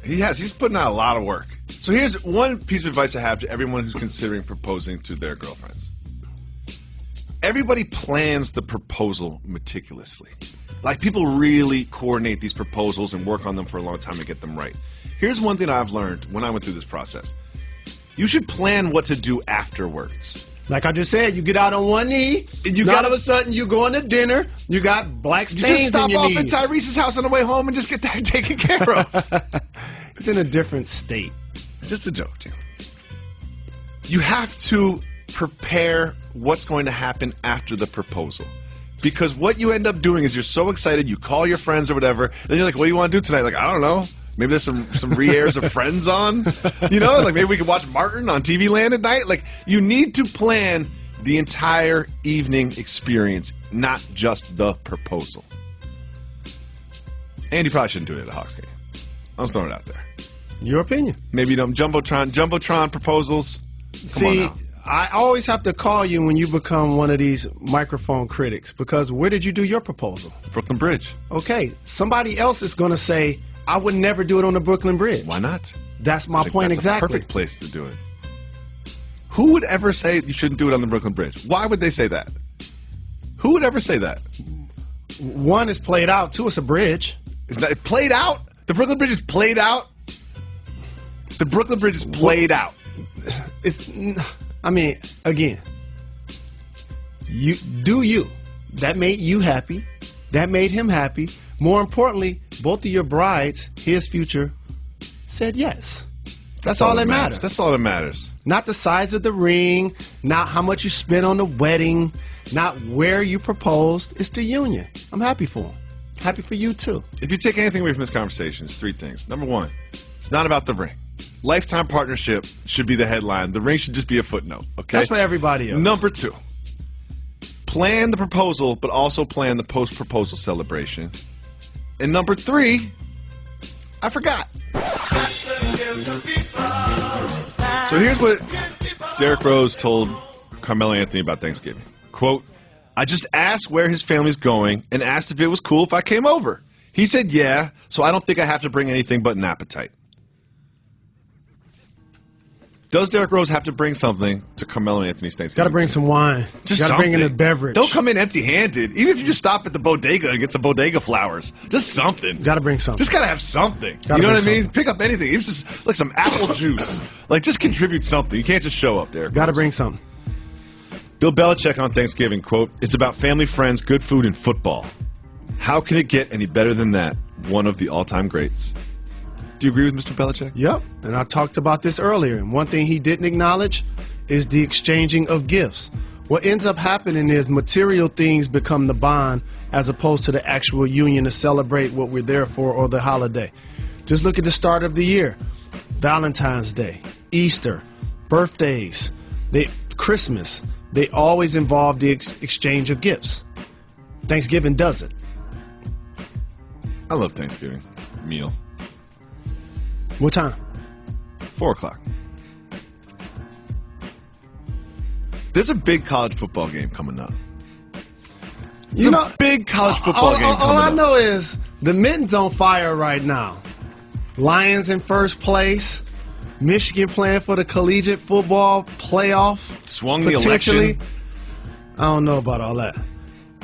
He has. He's putting out a lot of work. So here's one piece of advice I have to everyone who's considering proposing to their girlfriends. Everybody plans the proposal meticulously. Like, people really coordinate these proposals and work on them for a long time to get them right. Here's one thing I've learned when I went through this process. You should plan what to do afterwards.
Like I just said, you get out on one knee, and all of a sudden you go to dinner, you got black stains in your knees.
You just stop off at Tyrese's house on the way home and just get that taken care of.
It's in a different state.
It's just a joke, Jalen. You have to prepare what's going to happen after the proposal. Because what you end up doing is you're so excited, you call your friends or whatever, then you're like, what do you want to do tonight? Like, I don't know. Maybe there's some re-airs of Friends on. Like maybe we could watch Martin on TV Land at night. Like, you need to plan the entire evening experience, not just the proposal. And you probably shouldn't do it at a Hawks game. I'm just throwing it out there.
Your opinion.
Maybe Jumbotron proposals.
See, I always have to call you when you become one of these microphone critics, because where did you do your proposal?
Brooklyn Bridge.
Okay, somebody else is going to say, I would never do it on the Brooklyn Bridge.
Why not?
That's my point
that's
exactly.
That's a perfect place to do it. Who would ever say you shouldn't do it on the Brooklyn Bridge? Why would they say that? Who would ever say that?
One is played out. Two, it's a bridge.
Is that played out? The Brooklyn Bridge is played out? The Brooklyn Bridge is played out.
Again, that made you happy. That made him happy. More importantly, both of your brides, his future, said yes. That's all that matters.
That's all that matters.
Not the size of the ring, not how much you spent on the wedding, not where you proposed. It's the union. I'm happy for him. Happy for you, too.
If you take anything away from this conversation, it's three things. Number one, it's not about the ring. Lifetime partnership should be the headline. The ring should just be a footnote, okay?
That's for everybody else.
Number two, plan the proposal, but also plan the post-proposal celebration. And number three, I forgot. So here's what Derrick Rose told Carmelo Anthony about Thanksgiving. Quote, I just asked where his family's going and asked if it was cool if I came over. He said yeah, so I don't think I have to bring anything but an appetite. Does Derrick Rose have to bring something to Carmelo Anthony's Thanksgiving?
Got to bring some wine.
Just
got to bring in a beverage.
Don't come in empty-handed. Even if you just stop at the bodega and get some bodega flowers. Just something.
Got to bring something.
Just got to have something. You know what I mean? Pick up anything. Even just like some apple juice. Like, just contribute something. You can't just show up, Derrick Rose.
Got to bring something.
Bill Belichick on Thanksgiving, quote, it's about family, friends, good food, and football. How can it get any better than that? One of the all-time greats. Do you agree with Mr. Belichick?
Yep, and I talked about this earlier. And one thing he didn't acknowledge is the exchanging of gifts. What ends up happening is material things become the bond as opposed to the actual union to celebrate what we're there for or the holiday. Just look at the start of the year. Valentine's Day, Easter, birthdays, Christmas. They always involve the exchange of gifts. Thanksgiving does it.
I love Thanksgiving meal.
What time?
4 o'clock. There's a big college football game coming up. Big college football game coming up.
All I know is The Mitten's on fire right now. Lions in first place. Michigan playing for the collegiate football playoff.
Swung the election.
I don't know about all that.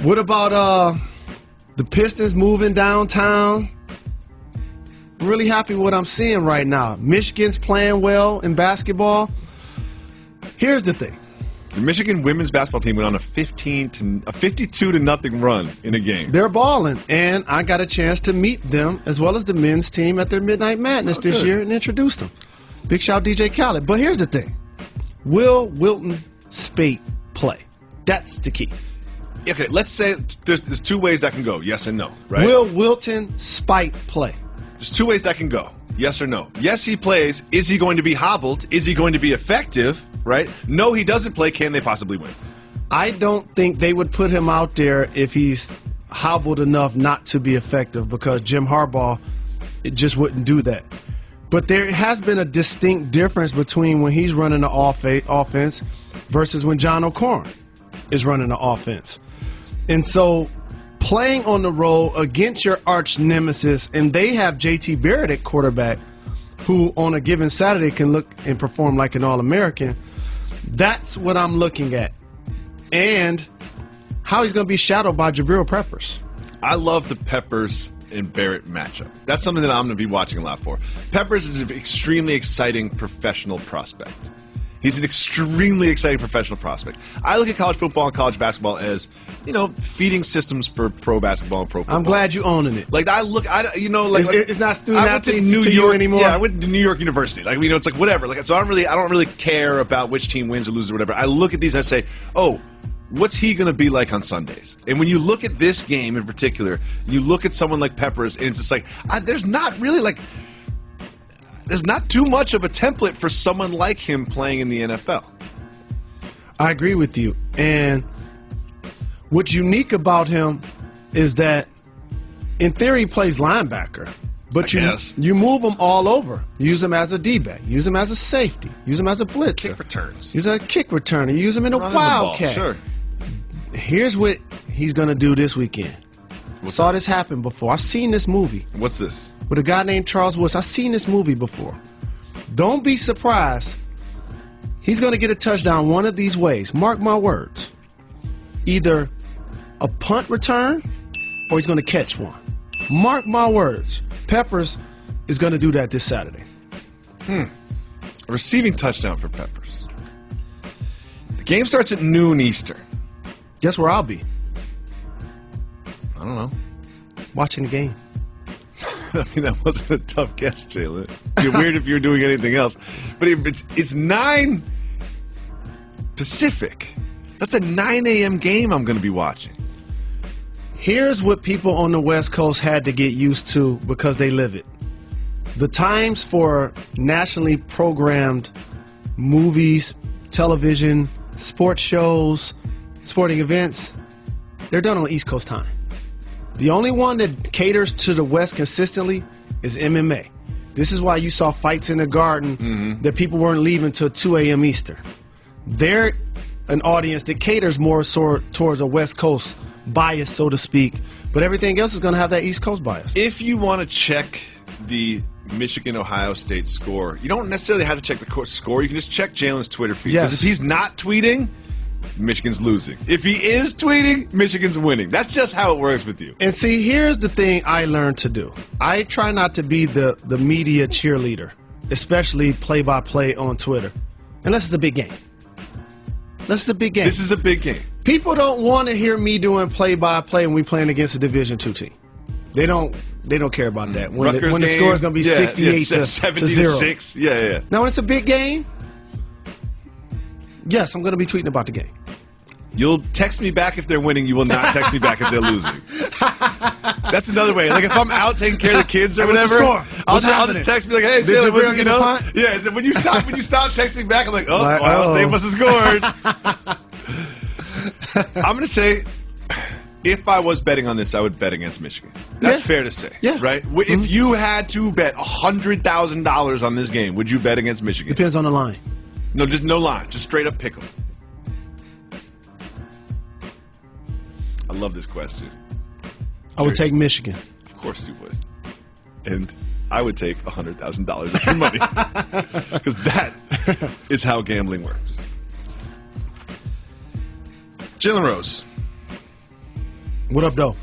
What about the Pistons moving downtown? Really happy with what I'm seeing right now. Michigan's playing well in basketball. Here's the thing.
The Michigan women's basketball team went on a 52-0 run in a game.
They're balling, and I got a chance to meet them as well as the men's team at their Midnight Madness this year and introduce them. Big shout DJ Khaled. But here's the thing. Will Wilton Speight play? That's the key.
Okay, let's say there's two ways that can go, yes and no, right?
Will Wilton Speight play?
There's two ways that can go, yes or no. Yes, he plays. Is he going to be hobbled? Is he going to be effective, right? No, he doesn't play. Can they possibly win?
I don't think they would put him out there if he's hobbled enough not to be effective, because Jim Harbaugh just wouldn't do that. But there has been a distinct difference between when he's running the offense versus when John O'Corn is running the offense. And so playing on the road against your arch nemesis, and they have J.T. Barrett at quarterback, who on a given Saturday can look and perform like an All-American, that's what I'm looking at. And how he's going to be shadowed by Jabril Peppers.
I love the Peppers and Barrett matchup. That's something that I'm going to be watching a lot for. Peppers is an extremely exciting professional prospect. He's an extremely exciting professional prospect. I look at college football and college basketball as, feeding systems for pro basketball and pro football.
I'm glad you're owning it.
Like,
it's not student athletes to you anymore.
Yeah, I went to New York University. Like, it's like whatever. Like, so I don't really care about which team wins or loses or whatever. I look at these and I say, oh, what's he going to be like on Sundays? And when you look at this game in particular, you look at someone like Peppers, and it's just like, there's not too much of a template for someone like him playing in the NFL.
I agree with you. And what's unique about him is that, in theory, he plays linebacker. But you move him all over. Use him as a D-back. Use him as a safety. Use him as a blitzer.
Kick returns.
Use him as a kick returner. Use him in a wildcat.
Sure.
Here's what he's going to do this weekend. Saw this happen before. I've seen this movie.
What's this?
With a guy named Charles Woods. I've seen this movie before. Don't be surprised. He's going to get a touchdown one of these ways. Mark my words. Either a punt return or he's going to catch one. Mark my words. Peppers is going to do that this Saturday.
A receiving touchdown for Peppers. The game starts at noon Eastern.
Guess where I'll be?
I don't know.
Watching the game.
I mean, that wasn't a tough guess, Jalen. It'd be weird if you were doing anything else. But it's 9 Pacific. That's a 9 a.m. game I'm going to be watching.
Here's what people on the West Coast had to get used to because they live it. The times for nationally programmed movies, television, sports shows, sporting events, they're done on East Coast time. The only one that caters to the West consistently is MMA. This is why you saw fights in the Garden that people weren't leaving till 2 a.m. Eastern. They're an audience that caters more towards a West Coast bias, so to speak, but everything else is going to have that East Coast bias.
If you want to check the Michigan-Ohio State score, you don't necessarily have to check the score. You can just check Jalen's Twitter feed. Because if he's not tweeting, Michigan's losing. If he is tweeting, Michigan's winning. That's just how it works with you.
And see, here's the thing I learned to do. I try not to be the media cheerleader, especially play-by-play on Twitter, unless it's a big game. Unless it's a big game.
This is a big game.
People don't want to hear me doing play-by-play when we playing against a Division II team. They don't care about that. When the score is going to be 68 to 0.
6. Yeah.
Now, when it's a big game, yes, I'm going to be tweeting about the game.
You'll text me back if they're winning. You will not text me back if they're losing. That's another way. Like, if I'm out taking care of the kids or whatever, I'll just text me like, hey, Jalen, yeah, when you stop texting back, I'm like, oh, Ohio State must have scored. I'm going to say, if I was betting on this, I would bet against Michigan. That's fair to say, right? If you had to bet $100,000 on this game, would you bet against Michigan?
Depends on the line.
No, just no line. Just straight up pick them. I love this question.
I would take Michigan.
Of course you would. And I would take $100,000 of your money. Because that is how gambling works. Jalen Rose.
What up, though?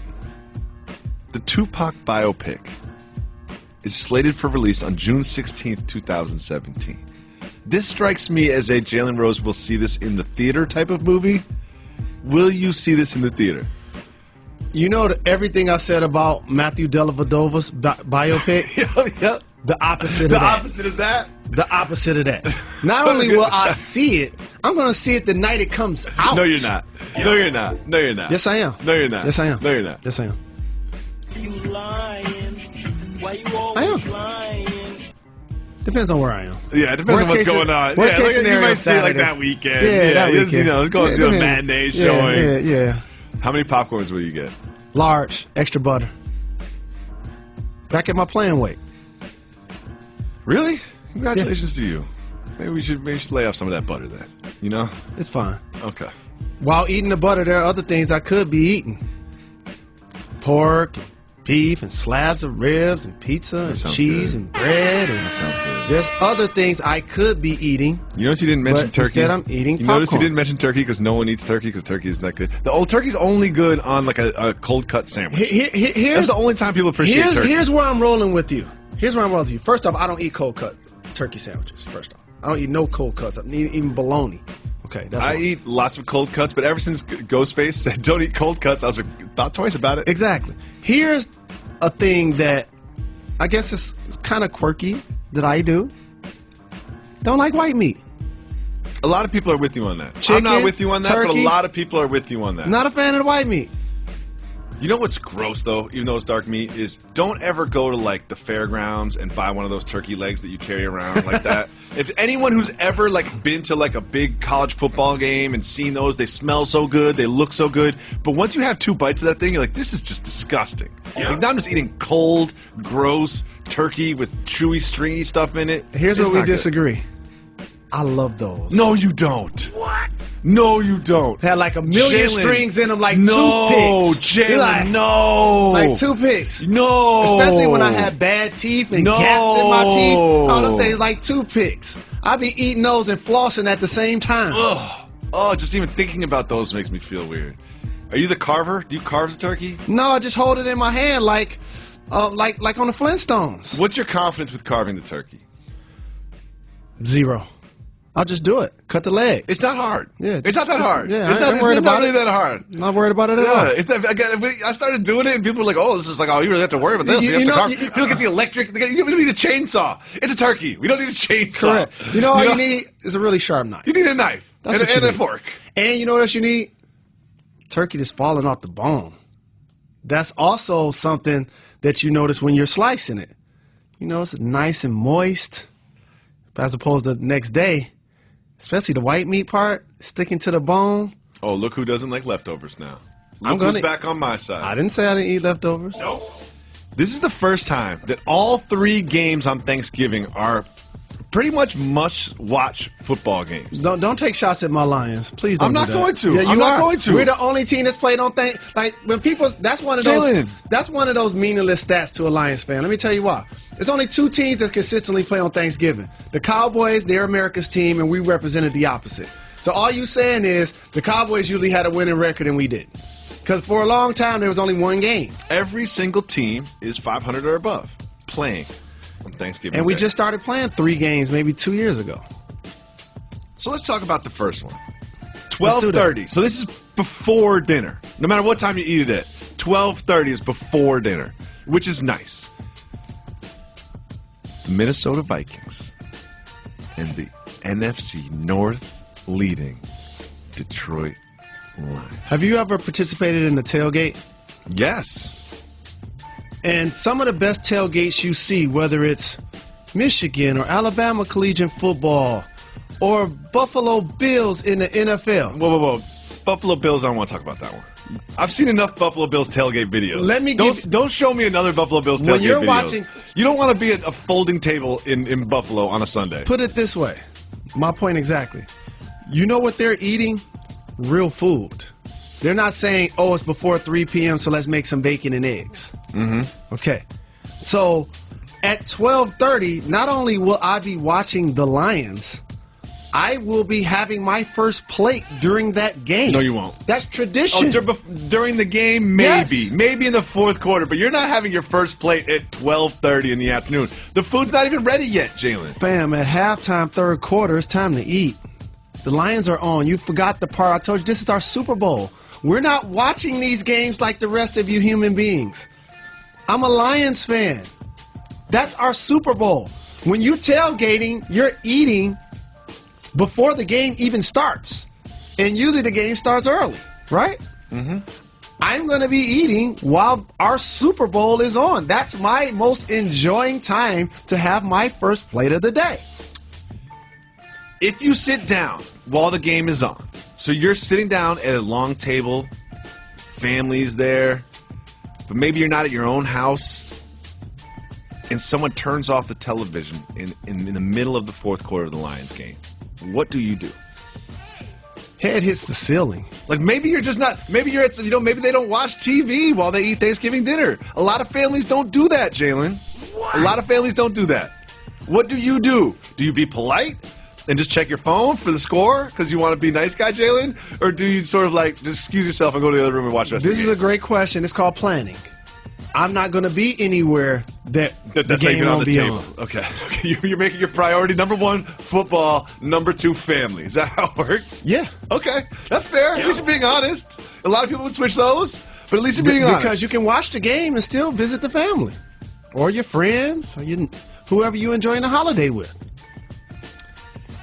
The Tupac biopic is slated for release on June 16th, 2017. This strikes me as a Jalen Rose will see this in the theater type of movie. Will you see this in the theater?
You know everything I said about Matthew Dellavedova's biopic?
Yep.
The opposite of that.
The opposite of that?
The opposite of that. Not only will I see it, I'm going to see it the night it comes out.
No, you're not. No, you're not. No, you're not.
Yes, I am.
No, you're not.
Yes, I am.
No, you're not.
Yes, I am.
You lying? Why you
I am.
always lying?
Depends on where I am.
Yeah, it depends on what's going on.
Worst case
you
scenario,
might see it like
Saturday.
that weekend.
Yeah, that weekend.
You know, go to a matinee showing.
Yeah.
How many popcorns will you get?
Large, extra butter. Back at my playing weight.
Really? Congratulations to you. Maybe we should lay off some of that butter then. You know?
It's fine.
Okay.
While eating the butter, there are other things I could be eating. Pork, and beef, and slabs of ribs, and pizza, and cheese,
good.
and bread. And
That sounds good.
there's other things I could be eating.
You notice you didn't mention
But
turkey?
instead I'm eating
You notice you
popcorn.
didn't mention turkey because no one eats turkey because turkey is not good. The old turkey's only good on like a cold cut sandwich.
Here's
That's the only time people appreciate turkey.
Here's where I'm rolling with you. Here's where I'm rolling with you. First off, I don't eat cold cut turkey sandwiches. First off, I don't eat no cold cuts. I don't eat even bologna. Okay, that's
I
one.
eat lots of cold cuts, but ever since Ghostface said don't eat cold cuts, I was like, thought twice about it.
Exactly. Here's a thing that I guess is kind of quirky that I do. Don't like white meat.
A lot of people are with you on that. I'm
Chicken,
not with you on that, but a
turkey.
lot of people are with you on that.
Not a fan of the white meat.
You know what's gross though, even though it's dark meat, is don't ever go to like the fairgrounds and buy one of those turkey legs that you carry around like that. If anyone who's ever like been to like a big college football game and seen those, they smell so good, they look so good, but once you have 2 bites of that thing, you're like, this is just disgusting. Like, now I'm just eating cold, gross turkey with chewy, stringy stuff in it.
Here's
It's
where we
not good.
disagree. I love those.
No, you don't. What? No, you don't.
Had like a million
Jalen,
strings in them, like
no,
2 picks.
Jalen,
Like-
no.
Like 2 picks.
No.
Especially when I had bad teeth and
No.
gaps in my teeth. All them things like 2 picks. I be eating those and flossing at the same time.
Ugh. Oh, just even thinking about those makes me feel weird. Are you the carver? Do you carve the turkey?
No, I just hold it in my hand like on the Flintstones.
What's your confidence with carving the turkey?
0. I'll just do it. Cut the leg.
It's not hard.
Yeah,
it's not that hard.
yeah,
it's
I ain't worried about
really
it.
that hard.
Not worried about it at all.
Yeah, it's not, I started doing it, and people were like, "Oh, this is like, oh, you really have to worry about this. You, have to carve. You don't get the electric. We don't need a chainsaw. It's a turkey. We don't need a chainsaw.
Correct. You know all you need is a really sharp knife.
You need a knife
That's
and,
what you
and a
need.
fork.
And you know what else you need? Turkey that's falling off the bone. That's also something that you notice when you're slicing it. You know, it's nice and moist, as opposed to the next day, especially the white meat part, sticking to the bone.
Oh, look who doesn't like leftovers now.
I'm
Look who's
gonna-
back on my side.
I didn't say I didn't eat leftovers.
This is the first time that all 3 games on Thanksgiving are pretty much must-watch football games.
Don't take shots at my Lions. Please don't
I'm not
do that.
going to.
Yeah, you
I'm not
are.
going to.
We're the only team that's played on like when people that's one of those
Jalen.
that's one of those meaningless stats to a Lions fan. Let me tell you why. There's only 2 teams that consistently play on Thanksgiving. The Cowboys, they're America's team, and we represented the opposite. So all you saying is the Cowboys usually had a winning record and we did. Because for a long time there was only 1 game.
Every single team is 500 or above playing on Thanksgiving
And we
Day.
just started playing 3 games maybe 2 years ago.
So let's talk about the first one.
Let's do that.
12:30. So this is before dinner. No matter what time you eat it at, 12:30 is before dinner, which is nice. The Minnesota Vikings and the NFC North leading Detroit Lions.
Have you ever participated in the tailgate?
Yes.
And some of the best tailgates you see, whether it's Michigan or Alabama collegiate football or Buffalo Bills in the NFL.
Whoa. Buffalo Bills, I don't want to talk about that one. I've seen enough Buffalo Bills tailgate videos.
Let me
don't show me another Buffalo Bills tailgate
When you're
videos.
watching-
You don't want to be at a folding table in Buffalo on a Sunday.
Put it this way. My point exactly. You know what they're eating? Real food. They're not saying, oh, it's before 3 p.m., so let's make some bacon and eggs. Okay. So at 12:30, not only will I be watching the Lions, I will be having my first plate during that game.
No, you won't.
That's tradition.
Oh, during the game, maybe.
Yes.
Maybe in the fourth quarter, but you're not having your first plate at 12:30 in the afternoon. The food's not even ready yet, Jalen.
Fam, at halftime, third quarter, it's time to eat. The Lions are on. You forgot the part. I told you this is our Super Bowl. We're not watching these games like the rest of you human beings. I'm a Lions fan. That's our Super Bowl. When you tailgating, you're eating before the game even starts. And usually the game starts early, right? I'm going to be eating while our Super Bowl is on. That's my most enjoying time to have my first plate of the day.
If you sit down while the game is on, so you're sitting down at a long table, family's there, but maybe you're not at your own house, and someone turns off the television in the middle of the fourth quarter of the Lions game, what do you do?
Head hits the ceiling.
Like maybe you're just not, maybe you're at, maybe they don't watch TV while they eat Thanksgiving dinner. A lot of families don't do that, Jalen. A lot of families don't do that. What do? Do you be polite and just check your phone for the score because you want to be nice guy, Jalen? Or do you sort of like just excuse yourself and go to the other room and watch the rest of the game?
This is a great question. It's called planning. I'm not going to be anywhere that's the game
on
won't
the
be
table.
on.
Okay. You're making your priority number 1, football, number 2, family. Is that how it works?
Yeah.
Okay. That's fair. At least you're being honest. A lot of people would switch those, but at least you're being honest.
Because you can watch the game and still visit the family or your friends or whoever you enjoying the holiday with.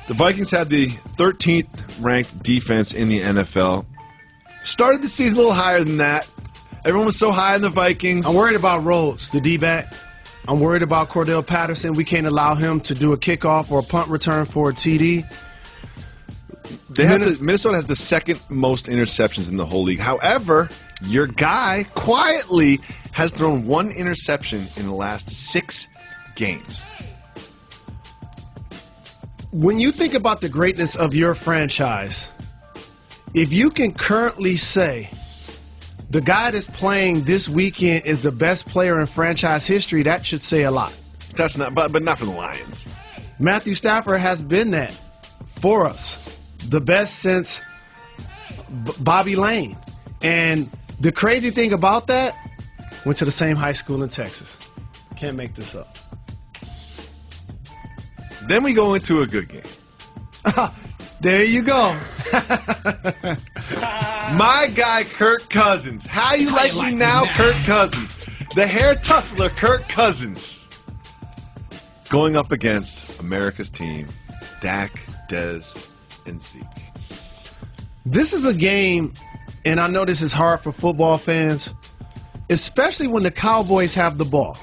The Vikings had the 13th ranked defense in the NFL. Started the season a little higher than that. Everyone was so high on the Vikings.
I'm worried about Rhodes, the D-back. I'm worried about Cordell Patterson. We can't allow him to do a kickoff or a punt return for a TD.
Minnesota has the second most interceptions in the whole league. However, your guy quietly has thrown 1 interception in the last 6 games.
When you think about the greatness of your franchise, if you can currently say the guy that's playing this weekend is the best player in franchise history, that should say a lot.
That's not, but not for the Lions.
Matthew Stafford has been that for us, the best since Bobby Lane. And the crazy thing about that, went to the same high school in Texas. Can't make this up.
Then we go into a good game.
There you go.
My guy, Kirk Cousins. How you like me now, Kirk Cousins? The hair tussler, Kirk Cousins. Going up against America's team, Dak, Dez, and Zeke.
This is a game, and I know this is hard for football fans, especially when the Cowboys have the ball.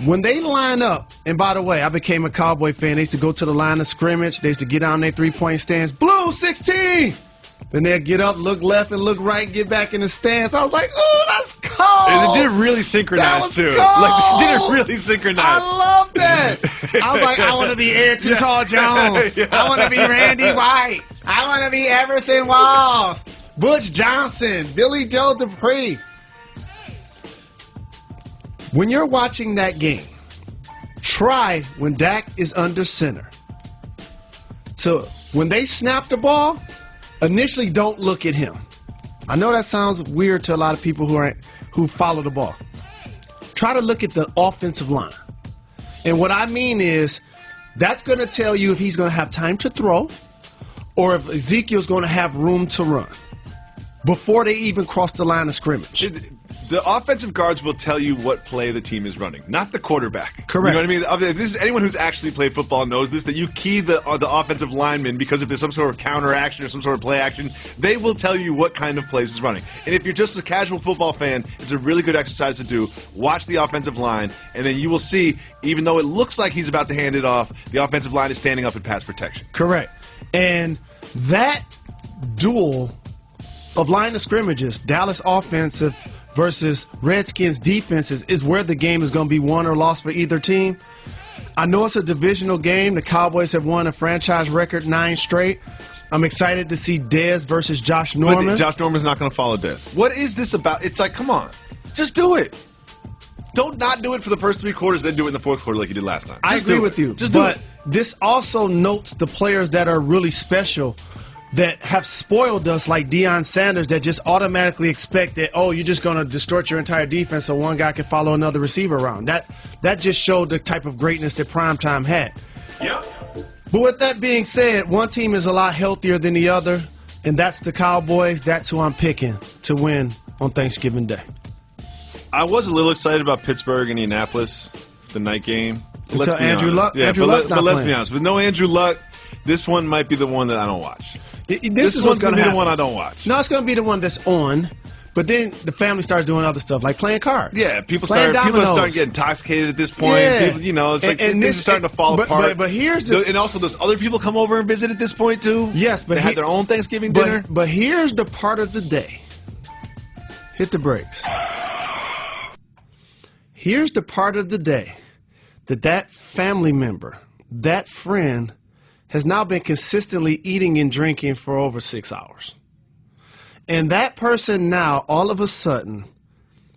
When they line up, and by the way, I became a Cowboy fan. They used to go to the line of scrimmage. They used to get down their three-point stands. Blue 16! Then they'd get up, look left, and look right, get back in the stands. I was like, oh, that's cold.
And they did it really synchronized, too.
Cold.
Like, they did it really synchronized.
I love that. I was like, I want to be Ayrton Tall Jones.
Yeah.
I want to be Randy White. I want to be Everson Walls, Butch Johnson, Billy Joe Dupree. When you're watching that game, try when Dak is under center. So when they snap the ball, initially don't look at him. I know that sounds weird to a lot of people who follow the ball. Try to look at the offensive line. And what I mean is that's going to tell you if he's going to have time to throw or if Ezekiel's going to have room to run before they even cross the line of scrimmage.
The offensive guards will tell you what play the team is running, not the quarterback.
Correct.
You know what I mean? This is anyone who's actually played football knows this, that you key the offensive lineman because if there's some sort of counter action or some sort of play action, they will tell you what kind of plays is running. And if you're just a casual football fan, it's a really good exercise to do. Watch the offensive line, and then you will see, even though it looks like he's about to hand it off, the offensive line is standing up in pass protection.
Correct. And that duel of line of scrimmages, Dallas offensive versus Redskins defenses, is where the game is going to be won or lost for either team. I know it's a divisional game. The Cowboys have won a franchise record 9 straight. I'm excited to see Dez versus Josh Norman.
But Josh Norman's not going to follow Dez. What is this about? It's like, come on. Just do it. Don't not do it for the first 3 quarters, then do it in the fourth quarter like you did last time.
I agree with you. But this also notes the players that are really special that have spoiled us, like Deion Sanders, that just automatically expect that, oh, you're just going to distort your entire defense so one guy can follow another receiver around. That just showed the type of greatness that Primetime had.
Yep.
But with that being said, one team is a lot healthier than the other, and that's the Cowboys. That's who I'm picking to win on Thanksgiving Day.
I was a little excited about Pittsburgh, Indianapolis, the night game.
Until Andrew Luck.
Yeah,
Andrew Luck's not
but let's
playing.
be honest. With no Andrew Luck, this one might be the one that I don't watch.
This is
one's
going to
be the one I don't watch.
No, it's going to be the one that's on, but then the family starts doing other stuff, like playing cards.
Yeah, people
Playing
are
dominoes.
starting to get intoxicated at this point.
Yeah.
People, it's like
And
things are starting to fall apart.
But here's the...
And also, those other people come over and visit at this point, too?
Yes, but...
They had their own Thanksgiving dinner?
But here's the part of the day. Hit the brakes. Here's the part of the day that family member, that friend, has now been consistently eating and drinking for over 6 hours. And that person now, all of a sudden,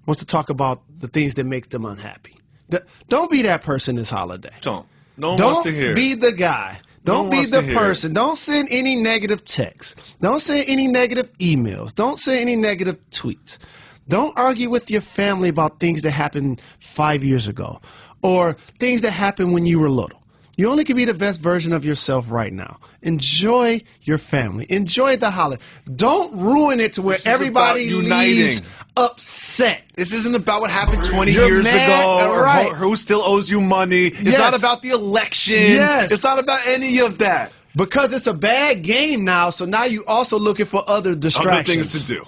wants to talk about the things that make them unhappy. Don't be that person this holiday.
No one wants to hear.
Don't be the guy. Don't be the person. Don't send any negative texts. Don't send any negative emails. Don't send any negative tweets. Don't argue with your family about things that happened 5 years ago or things that happened when you were little. You only can be the best version of yourself right now. Enjoy your family. Enjoy the holiday. Don't ruin it to where everybody leaves upset.
This isn't about what happened 20
You're
years
mad,
ago or
right.
who still owes you money. It's
Yes.
not about the election.
Yes.
It's not about any of that.
Because it's a bad game now, so now you're also looking for other distractions.
Other things to do.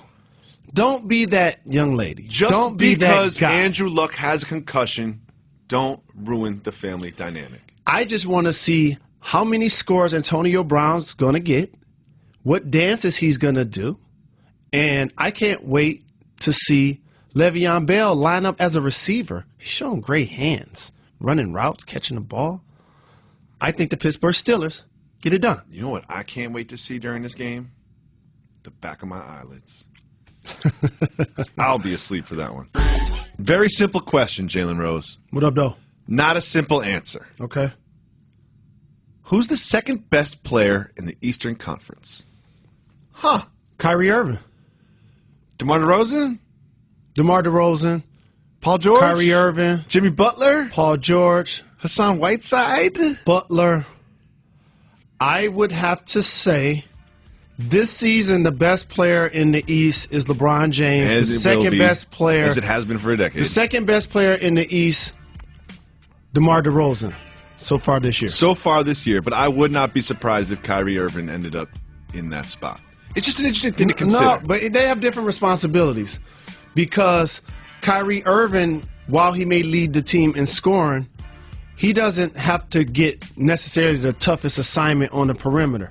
Don't be that young lady.
Just
don't be
because
that guy.
Andrew Luck has a concussion, don't ruin the family dynamic.
I just want to see how many scores Antonio Brown's going to get, what dances he's going to do, and I can't wait to see Le'Veon Bell line up as a receiver. He's showing great hands, running routes, catching the ball. I think the Pittsburgh Steelers get it done.
You know what I can't wait to see during this game? The back of my eyelids. I'll be asleep for that one. Very simple question, Jalen Rose.
What up, though?
Not a simple answer.
Okay.
Who's the second best player in the Eastern Conference?
Kyrie Irving.
DeMar DeRozan?
DeMar DeRozan.
Paul George?
Kyrie Irving.
Jimmy Butler?
Paul George.
Hassan Whiteside?
Butler. I would have to say this season the best player in the East is LeBron James.
As
the
it
second
will be,
best player.
as it has been for a decade.
The second best player in the East, DeMar DeRozan, so far this year.
So far this year, but I would not be surprised if Kyrie Irving ended up in that spot. It's just an interesting thing to consider.
No, but they have different responsibilities because Kyrie Irving, while he may lead the team in scoring, he doesn't have to get necessarily the toughest assignment on the perimeter.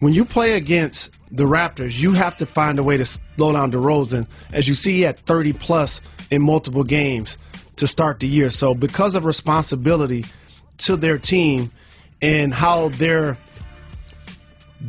When you play against the Raptors, you have to find a way to slow down DeRozan. As you see, he had 30-plus in multiple games to start the year. So because of responsibility to their team and how their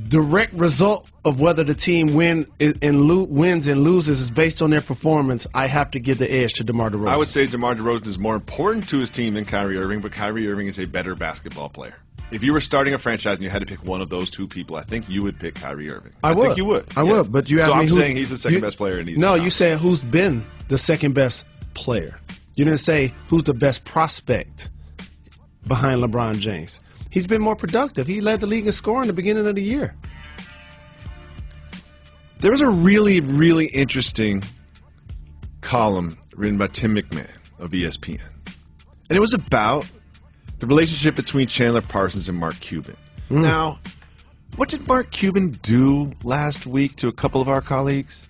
direct result of whether the team wins and loses is based on their performance, I have to give the edge to DeMar DeRozan.
I would say DeMar DeRozan is more important to his team than Kyrie Irving, but Kyrie Irving is a better basketball player. If you were starting a franchise and you had to pick one of those two people, I think you would pick Kyrie Irving. I think you would.
I would, but you asked me
So I'm
who's...
saying he's the second best player in the Eastern
No, you
Conference.
said who's been the second best player. You didn't say who's the best prospect behind LeBron James. He's been more productive. He led the league in scoring at the beginning of the year.
There was a really, really interesting column written by Tim McMahon of ESPN. And it was about the relationship between Chandler Parsons and Mark Cuban. Now, what did Mark Cuban do last week to a couple of our colleagues?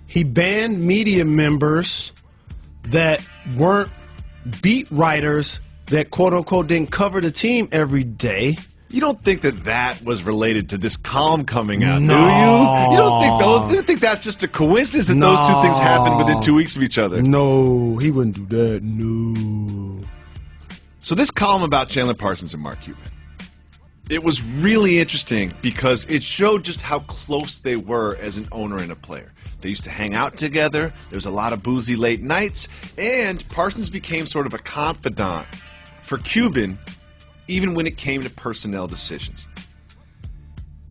He banned media members that weren't beat writers that, quote-unquote, didn't cover the team every day.
You don't think that was related to this column coming out,
No.
do you? You don't think that's just a coincidence that those two things happened within 2 weeks of each other?
No, he wouldn't do that. No.
So this column about Chandler Parsons and Mark Cuban, It was really interesting because it showed just how close they were as an owner and a player. They used to hang out together. There was a lot of boozy late nights. And Parsons became sort of a confidant for Cuban, even when it came to personnel decisions.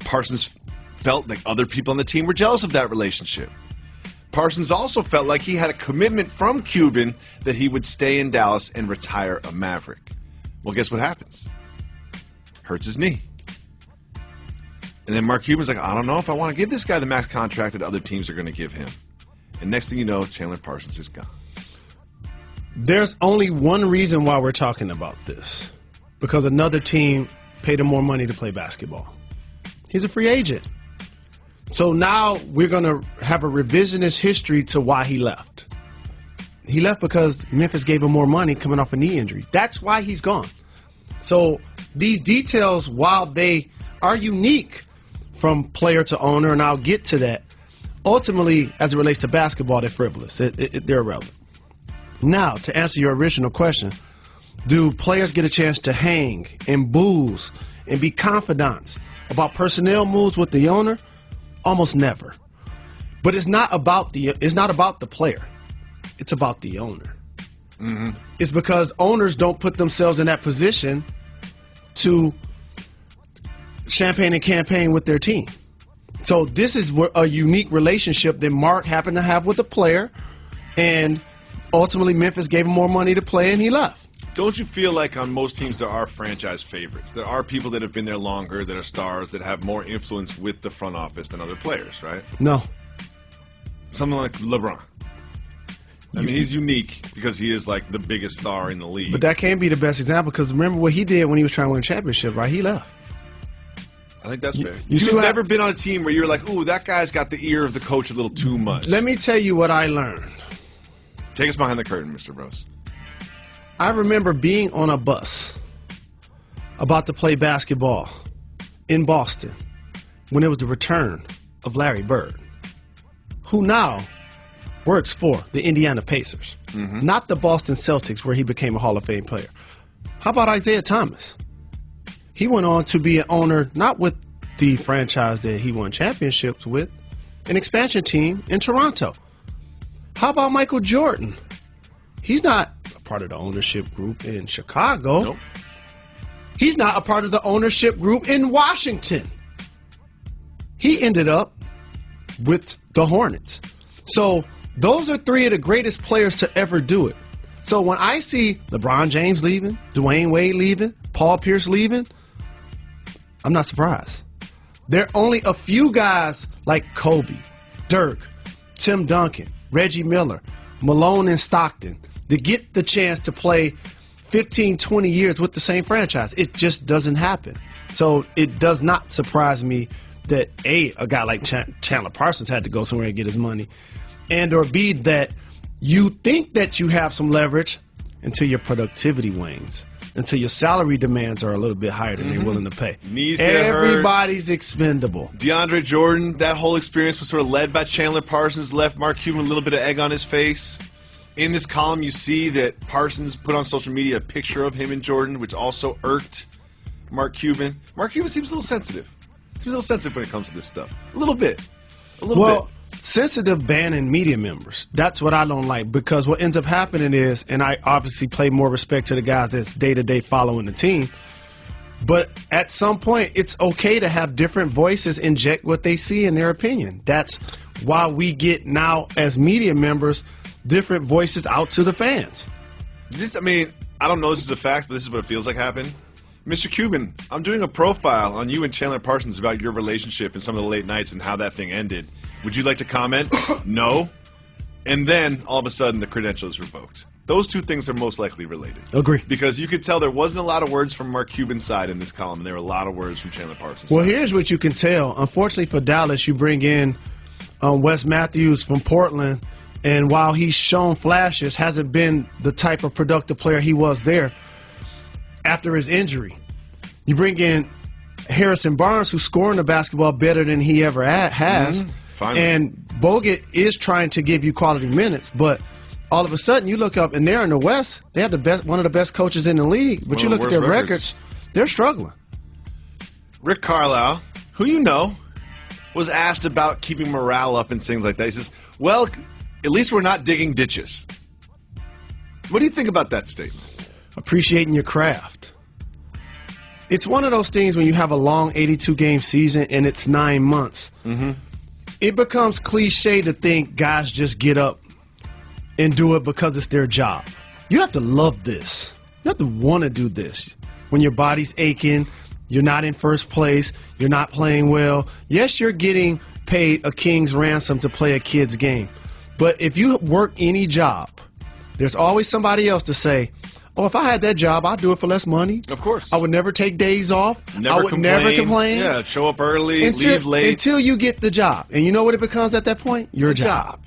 Parsons felt like other people on the team were jealous of that relationship. Parsons also felt like he had a commitment from Cuban that he would stay in Dallas and retire a Maverick. Well, guess what happens? Hurts his knee. And then Mark Cuban's like, I don't know if I want to give this guy the max contract that other teams are going to give him. And next thing you know, Chandler Parsons is gone.
There's only one reason why we're talking about this. Because another team paid him more money to play basketball. He's a free agent. So now we're going to have a revisionist history to why he left. He left because Memphis gave him more money coming off a knee injury. That's why he's gone. So these details, while they are unique from player to owner, and I'll get to that, ultimately, as it relates to basketball, they're frivolous. They're irrelevant. Now, to answer your original question, do players get a chance to hang and booze and be confidants about personnel moves with the owner? Almost never. But it's not about the player. It's about the owner. Mm-hmm. It's because owners don't put themselves in that position to champagne and campaign with their team. So this is a unique relationship that Mark happened to have with the player, and ultimately Memphis gave him more money to play, and he left.
Don't you feel like on most teams there are franchise favorites? There are people that have been there longer, that are stars, that have more influence with the front office than other players, right?
No.
Something like LeBron. I mean, he's unique because he is like the biggest star in the league.
But that can't be the best example because remember what he did when he was trying to win a championship, right? He left.
I think that's fair. You've never been on a team where you're like, ooh, that guy's got the ear of the coach a little too much.
Let me tell you what I learned.
Take us behind the curtain, Mr. Rose.
I remember being on a bus about to play basketball in Boston when it was the return of Larry Bird, who now works for the Indiana Pacers, not the Boston Celtics where he became a Hall of Fame player. How about Isaiah Thomas? He went on to be an owner not with the franchise that he won championships with, an expansion team in Toronto. How about Michael Jordan? He's not a part of the ownership group in Chicago.
Nope.
He's not a part of the ownership group in Washington. He ended up with the Hornets. So those are three of the greatest players to ever do it. So when I see LeBron James leaving, Dwayne Wade leaving, Paul Pierce leaving, I'm not surprised. There are only a few guys like Kobe, Dirk, Tim Duncan, Reggie Miller, Malone, and Stockton that get the chance to play 15, 20 years with the same franchise. It just doesn't happen. So it does not surprise me that A, a guy like Chandler Parsons had to go somewhere and get his money, and or B, that you think that you have some leverage until your productivity wanes, until your salary demands are a little bit higher than they're willing to pay.
Knees get
Everybody's expendable.
DeAndre Jordan, that whole experience was sort of led by Chandler Parsons, left Mark Cuban a little bit of egg on his face. In this column, you see that Parsons put on social media a picture of him and Jordan, which also irked Mark Cuban. Mark Cuban seems a little sensitive. Seems a little sensitive when it comes to this stuff. A little bit. A little bit.
Sensitive banning media members. That's what I don't like, because what ends up happening is, and I obviously pay more respect to the guys that's day-to-day following the team, but at some point it's okay to have different voices inject what they see in their opinion. That's why we get now, as media members, different voices out to the fans.
I mean, I don't know if this is a fact, but this is what it feels like happened. Mr. Cuban, I'm doing a profile on you and Chandler Parsons about your relationship and some of the late nights and how that thing ended. Would you like to comment? No. And then, all of a sudden, the credential is revoked. Those two things are most likely related.
Agree.
Because you could tell there wasn't a lot of words from Mark Cuban's side in this column, and there were a lot of words from Chandler Parsons'
Well,
side.
here's what you can tell. Unfortunately for Dallas, you bring in Wes Matthews from Portland, and while he's shown flashes, hasn't been the type of productive player he was there after his injury. You bring in Harrison Barnes, who's scoring the basketball better than he ever has. And Bogut is trying to give you quality minutes, but all of a sudden you look up and they're in the West. They have one of the best coaches in the league, but you look at their records, they're struggling.
Rick Carlisle, who you know, was asked about keeping morale up and things like that. He says, well, at least we're not digging ditches. What do you think about that statement?
Appreciating your craft. It's one of those things when you have a long 82-game season and it's 9 months. It becomes cliche to think guys just get up and do it because it's their job. You have to love this. You have to want to do this. When your body's aching, you're not in first place, you're not playing well. Yes, you're getting paid a king's ransom to play a kid's game. But if you work any job, there's always somebody else to say, oh, if I had that job, I'd do it for less money.
Of course.
I would never take days off. I would never complain.
Yeah, show up early, leave late.
Until you get the job. And you know what it becomes at that point? Your job.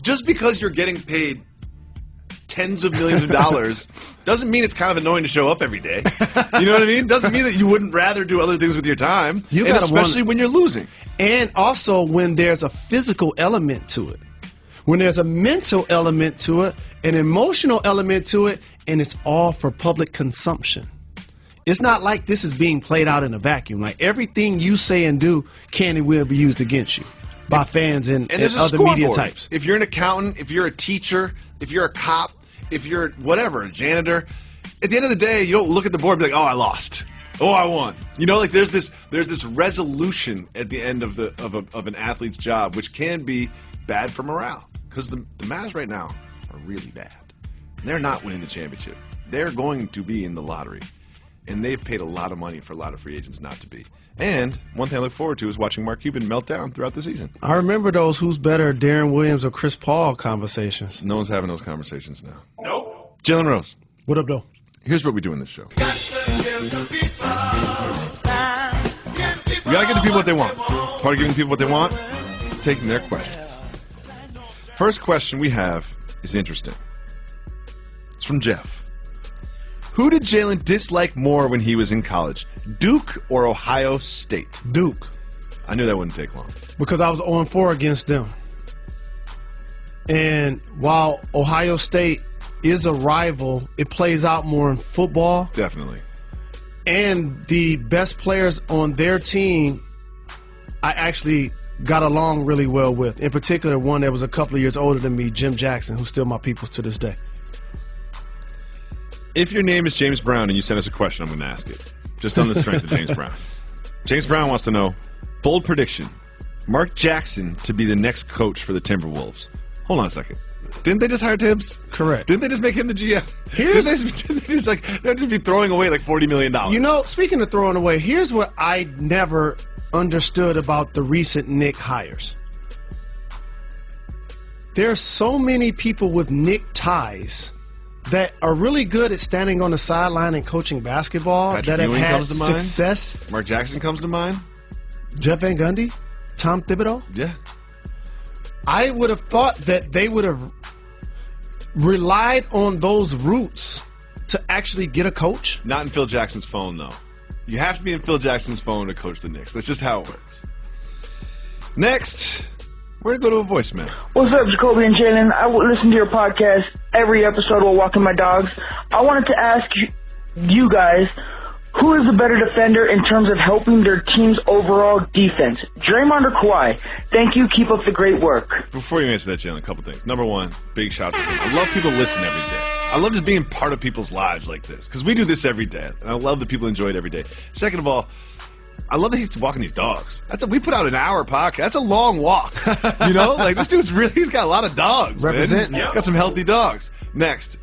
Just because you're getting paid tens of millions of dollars doesn't mean it's kind of annoying to show up every day. You know what I mean? Doesn't mean that you wouldn't rather do other things with your time, and especially when you're losing.
And also when there's a physical element to it. When there's a mental element to it, an emotional element to it, and it's all for public consumption. It's not like this is being played out in a vacuum. Like everything you say and do can and will be used against you by fans and other media types.
If you're an accountant, if you're a teacher, if you're a cop, if you're whatever, a janitor, at the end of the day, you don't look at the board and be like, oh, I lost. Oh, I won. You know, like there's this resolution at the end of an athlete's job, which can be bad for morale. Because the Mavs right now are really bad. They're not winning the championship. They're going to be in the lottery. And they've paid a lot of money for a lot of free agents not to be. And one thing I look forward to is watching Mark Cuban melt down throughout the season.
I remember those who's better, Darren Williams or Chris Paul conversations.
No one's having those conversations now. Nope. Jalen Rose.
What up, though?
Here's what we do in this show. We got to give the people what they want. Part of giving people what they want, taking their questions. First question we have is interesting. It's from Jeff. Who did Jalen dislike more when he was in college, Duke or Ohio State?
Duke.
I knew that wouldn't take long.
Because I was 0-4 against them. And while Ohio State is a rival, it plays out more in football.
Definitely.
And the best players on their team, I actually got along really well with. In particular, one that was a couple of years older than me, Jim Jackson, who's still my peoples to this day.
If your name is James Brown and you send us a question, I'm going to ask it. Just on the strength of James Brown. James Brown wants to know, bold prediction, Mark Jackson to be the next coach for the Timberwolves. Hold on a second. Didn't they just hire Tibbs?
Correct.
Didn't they just make him the GM? They'd just be throwing away like $40 million.
You know, speaking of throwing away, here's what I never understood about the recent Knick hires. There are so many people with Knick ties that are really good at standing on the sideline and coaching basketball,
Patrick
that have
Ewing
had
comes to mind.
success.
Mark Jackson comes to mind.
Jeff Van Gundy, Tom Thibodeau.
Yeah.
I would have thought that they would have relied on those roots to actually get a coach.
Not in Phil Jackson's phone, though. You have to be in Phil Jackson's phone to coach the Knicks. That's just how it works. Next, we're going to go to a voicemail.
What's up, Jacoby and Jalen? I listen to your podcast every episode while walking my dogs. I wanted to ask you guys, who is the better defender in terms of helping their team's overall defense? Draymond or Kawhi? Thank you. Keep up the great work.
Before you answer that, Jalen, a couple things. Number one, big shout out to people. I love people listen every day. I love just being part of people's lives like this because we do this every day. And I love that people enjoy it every day. Second of all, I love that he's walking these dogs. We put out an hour podcast. That's a long walk. You know, like this dude's he's got a lot of dogs.
Representing.
Man. Got some healthy dogs. Next,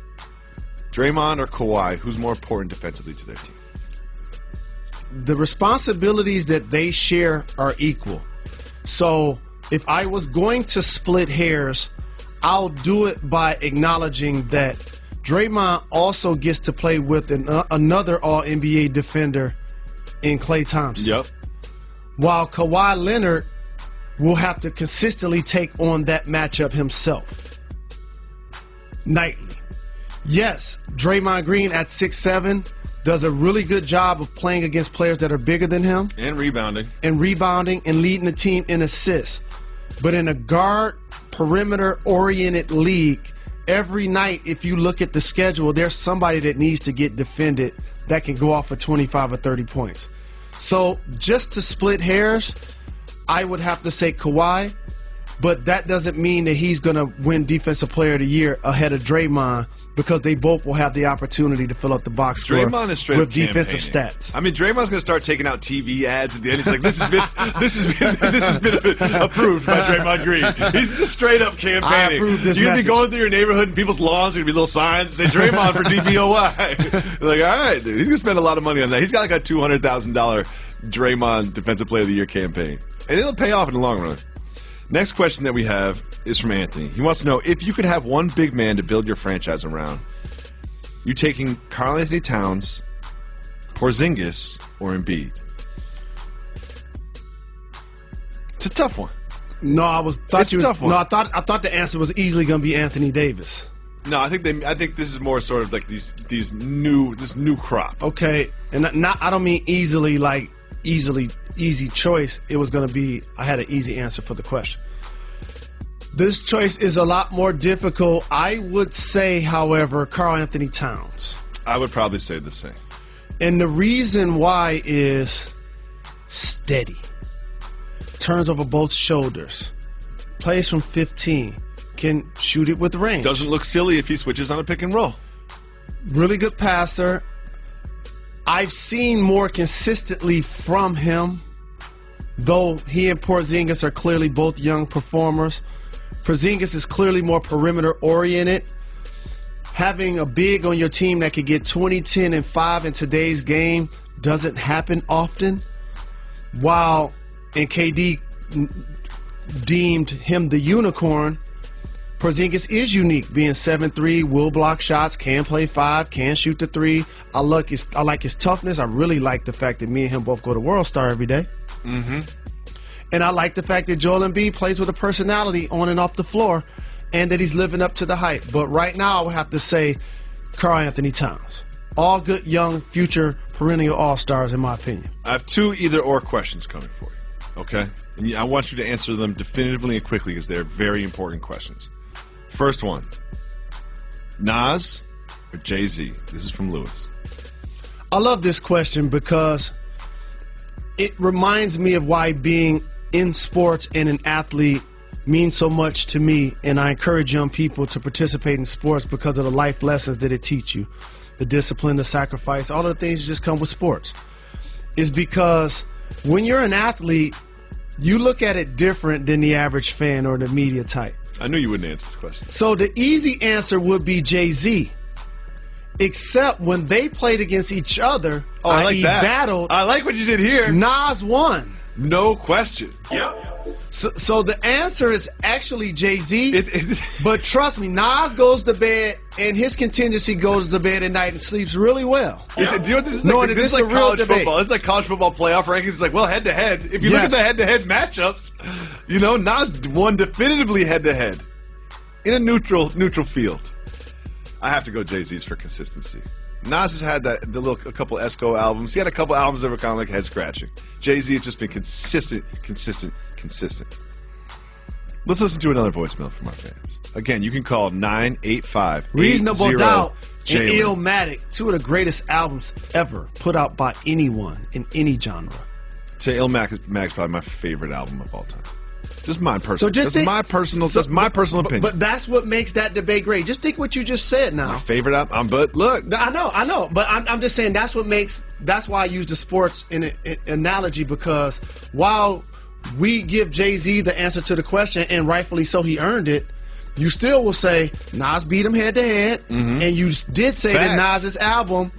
Draymond or Kawhi, who's more important defensively to their team?
The responsibilities that they share are equal. So if I was going to split hairs, I'll do it by acknowledging that Draymond also gets to play with another All-NBA defender in Klay Thompson.
Yep.
While Kawhi Leonard will have to consistently take on that matchup himself nightly. Yes, Draymond Green at 6'7" does a really good job of playing against players that are bigger than him.
And rebounding.
And leading the team in assists. But in a guard, perimeter-oriented league, every night, if you look at the schedule, there's somebody that needs to get defended that can go off for 25 or 30 points. So just to split hairs, I would have to say Kawhi, but that doesn't mean that he's going to win Defensive Player of the Year ahead of Draymond, because they both will have the opportunity to fill up the box score
Draymond is straight
with
up
defensive
campaigning.
stats.
I mean, Draymond's going to start taking out TV ads at the end. He's like, this has been approved by Draymond Green. He's just straight up campaigning.
I approve this
You're going to
message.
be going through your neighborhood and people's lawns. There's going to be little signs that say Draymond for DPOY. Like, all right, dude, he's going to spend a lot of money on that. He's got like a $200,000 Draymond Defensive Player of the Year campaign, and it'll pay off in the long run. Next question that we have is from Anthony. He wants to know, if you could have one big man to build your franchise around, you taking Karl-Anthony Towns, Porzingis, or Embiid? It's a tough one.
No, I thought the answer was easily going to be Anthony Davis.
No, I think this is more sort of like this new crop.
Okay, and I don't mean easily like easy choice. It was going to be, I had an easy answer for the question. This choice is a lot more difficult. I would say, however, Karl-Anthony Towns.
I would probably say the same.
And the reason why is steady. Turns over both shoulders. Plays from 15. Can shoot it with range.
Doesn't look silly if he switches on a pick and roll.
Really good passer. I've seen more consistently from him, though he and Porzingis are clearly both young performers. Porzingis is clearly more perimeter-oriented. Having a big on your team that could get 20, 10, and 5 in today's game doesn't happen often. While, and KD deemed him the unicorn, Porzingis is unique, being 7'3", will block shots, can play 5, can shoot the 3. I like his toughness. I really like the fact that me and him both go to World Star every day.
Mm-hmm.
And I like the fact that Joel Embiid plays with a personality on and off the floor, and that he's living up to the hype. But right now, I would have to say Karl-Anthony Towns. All good, young, future, perennial all-stars, in my opinion.
I have two either-or questions coming for you, okay? And I want you to answer them definitively and quickly because they're very important questions. First one, Nas or Jay-Z? This is from Lewis.
I love this question because it reminds me of why being in sports and an athlete means so much to me, and I encourage young people to participate in sports because of the life lessons that it teach you, the discipline, the sacrifice, all of the things that just come with sports. Is because when you're an athlete, you look at it different than the average fan or the media type.
I knew you wouldn't answer this question.
So the easy answer would be Jay-Z. Except when they played against each other,
I like that.
battled.
I like what you did here.
Nas won.
No question.
Yep. So the answer is actually Jay-Z. But trust me, Nas goes to bed and his contingency goes to bed at night and sleeps really well.
Do you know what this is
Knowing
like?
that
This is
this is
like
a real
college
debate.
football. It's like college football playoff rankings. It's like, well, head-to-head. If you look at the head-to-head matchups, you know, Nas won definitively head-to-head in a neutral field. I have to go Jay-Z's for consistency. Nas has had a couple Esco albums. He had a couple albums that were kind of like head-scratching. Jay-Z has just been consistent. Let's listen to another voicemail from our fans. Again, you can call 985-80-JALEN.
Reasonable Doubt and Illmatic, two of the greatest albums ever put out by anyone in any genre.
Say Illmatic is probably my favorite album of all time. Just my personal.
So
that's my personal opinion.
But that's what makes that debate great. Just think what you just said now.
My favorite album. But look,
I know. But I'm just saying that's why I use the sports analogy, because while we give Jay-Z the answer to the question, and rightfully so, he earned it, you still will say Nas beat him head to head, and you did say that Nas's album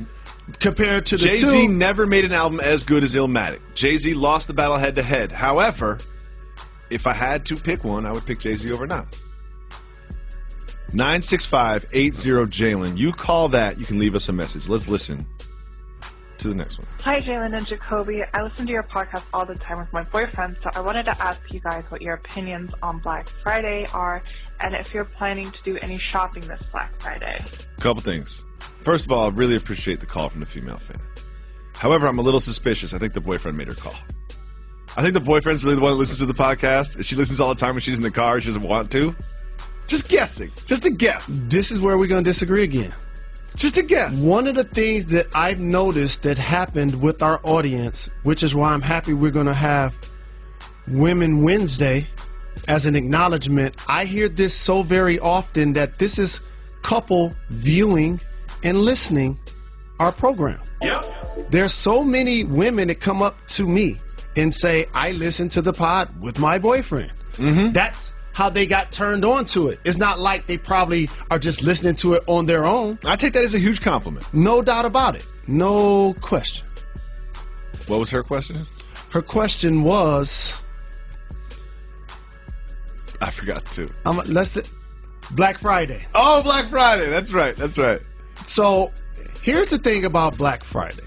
compared to the
Jay-Z never made an album as good as Illmatic. Jay-Z lost the battle head to head. However, if I had to pick one, I would pick Jay-Z over Nas. 965-80-JALEN. You call that, you can leave us a message. Let's listen to the next one.
Hi, Jalen and Jacoby. I listen to your podcast all the time with my boyfriend, so I wanted to ask you guys what your opinions on Black Friday are, and if you're planning to do any shopping this Black Friday.
Couple things. First of all, I really appreciate the call from the female fan. However, I'm a little suspicious. I think the boyfriend made her call. I think the boyfriend's really the one that listens to the podcast. She listens all the time when she's in the car. She doesn't want to. Just guessing. Just a guess.
This is where we're going to disagree again.
Just a guess.
One of the things that I've noticed that happened with our audience, which is why I'm happy we're going to have Women Wednesday as an acknowledgement. I hear this so very often that this is couple viewing and listening our program.
Yep.
There's so many women that come up to me and say, I listen to the pod with my boyfriend.
Mm-hmm.
That's how they got turned on to it. It's not like they probably are just listening to it on their own.
I take that as a huge compliment.
No doubt about it. No question.
What was her question?
Her question was...
I forgot too.
Black Friday.
Oh, Black Friday. That's right. That's right.
So here's the thing about Black Friday.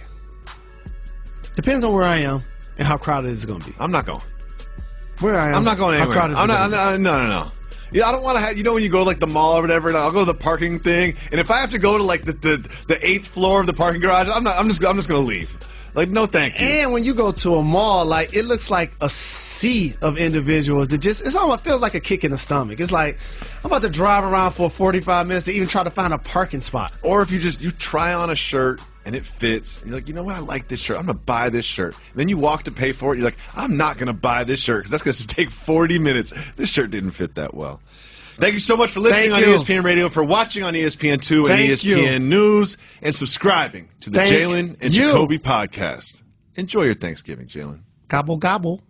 Depends on where I am and how crowded it's going to be.
I'm not going.
Where I am.
I'm not going anywhere.
How crowded
No. Yeah, I don't want to have, when you go to like the mall or whatever, and I'll go to the parking thing, and if I have to go to like the 8th floor of the parking garage, I'm just going to leave. Like, no thank you.
And when you go to a mall, like, it looks like a sea of individuals that it almost feels like a kick in the stomach. It's like, I'm about to drive around for 45 minutes to even try to find a parking spot.
Or if you try on a shirt and it fits, and you're like, you know what, I like this shirt, I'm going to buy this shirt. And then you walk to pay for it, you're like, I'm not going to buy this shirt because that's going to take 40 minutes. This shirt didn't fit that well. Thank you so much for listening on ESPN Radio, for watching on ESPN2 and ESPN News, and subscriing to the Jalen and Jacoby podcast. Enjoy your Thanksgiving, Jalen.
Gobble, gobble.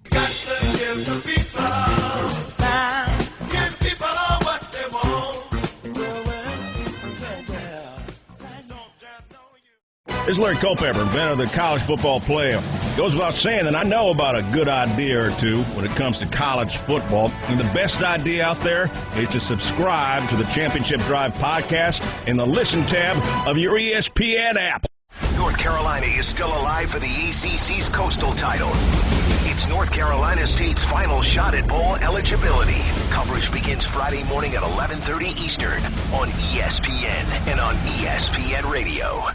This is Larry Culpepper, inventor of the college football playoff. Goes without saying that I know about a good idea or two when it comes to college football. And the best idea out there is to subscribe to the Championship Drive podcast in the Listen tab of your ESPN app.
North Carolina is still alive for the ACC's Coastal title. It's North Carolina State's final shot at bowl eligibility. Coverage begins Friday morning at 11:30 Eastern on ESPN and on ESPN Radio.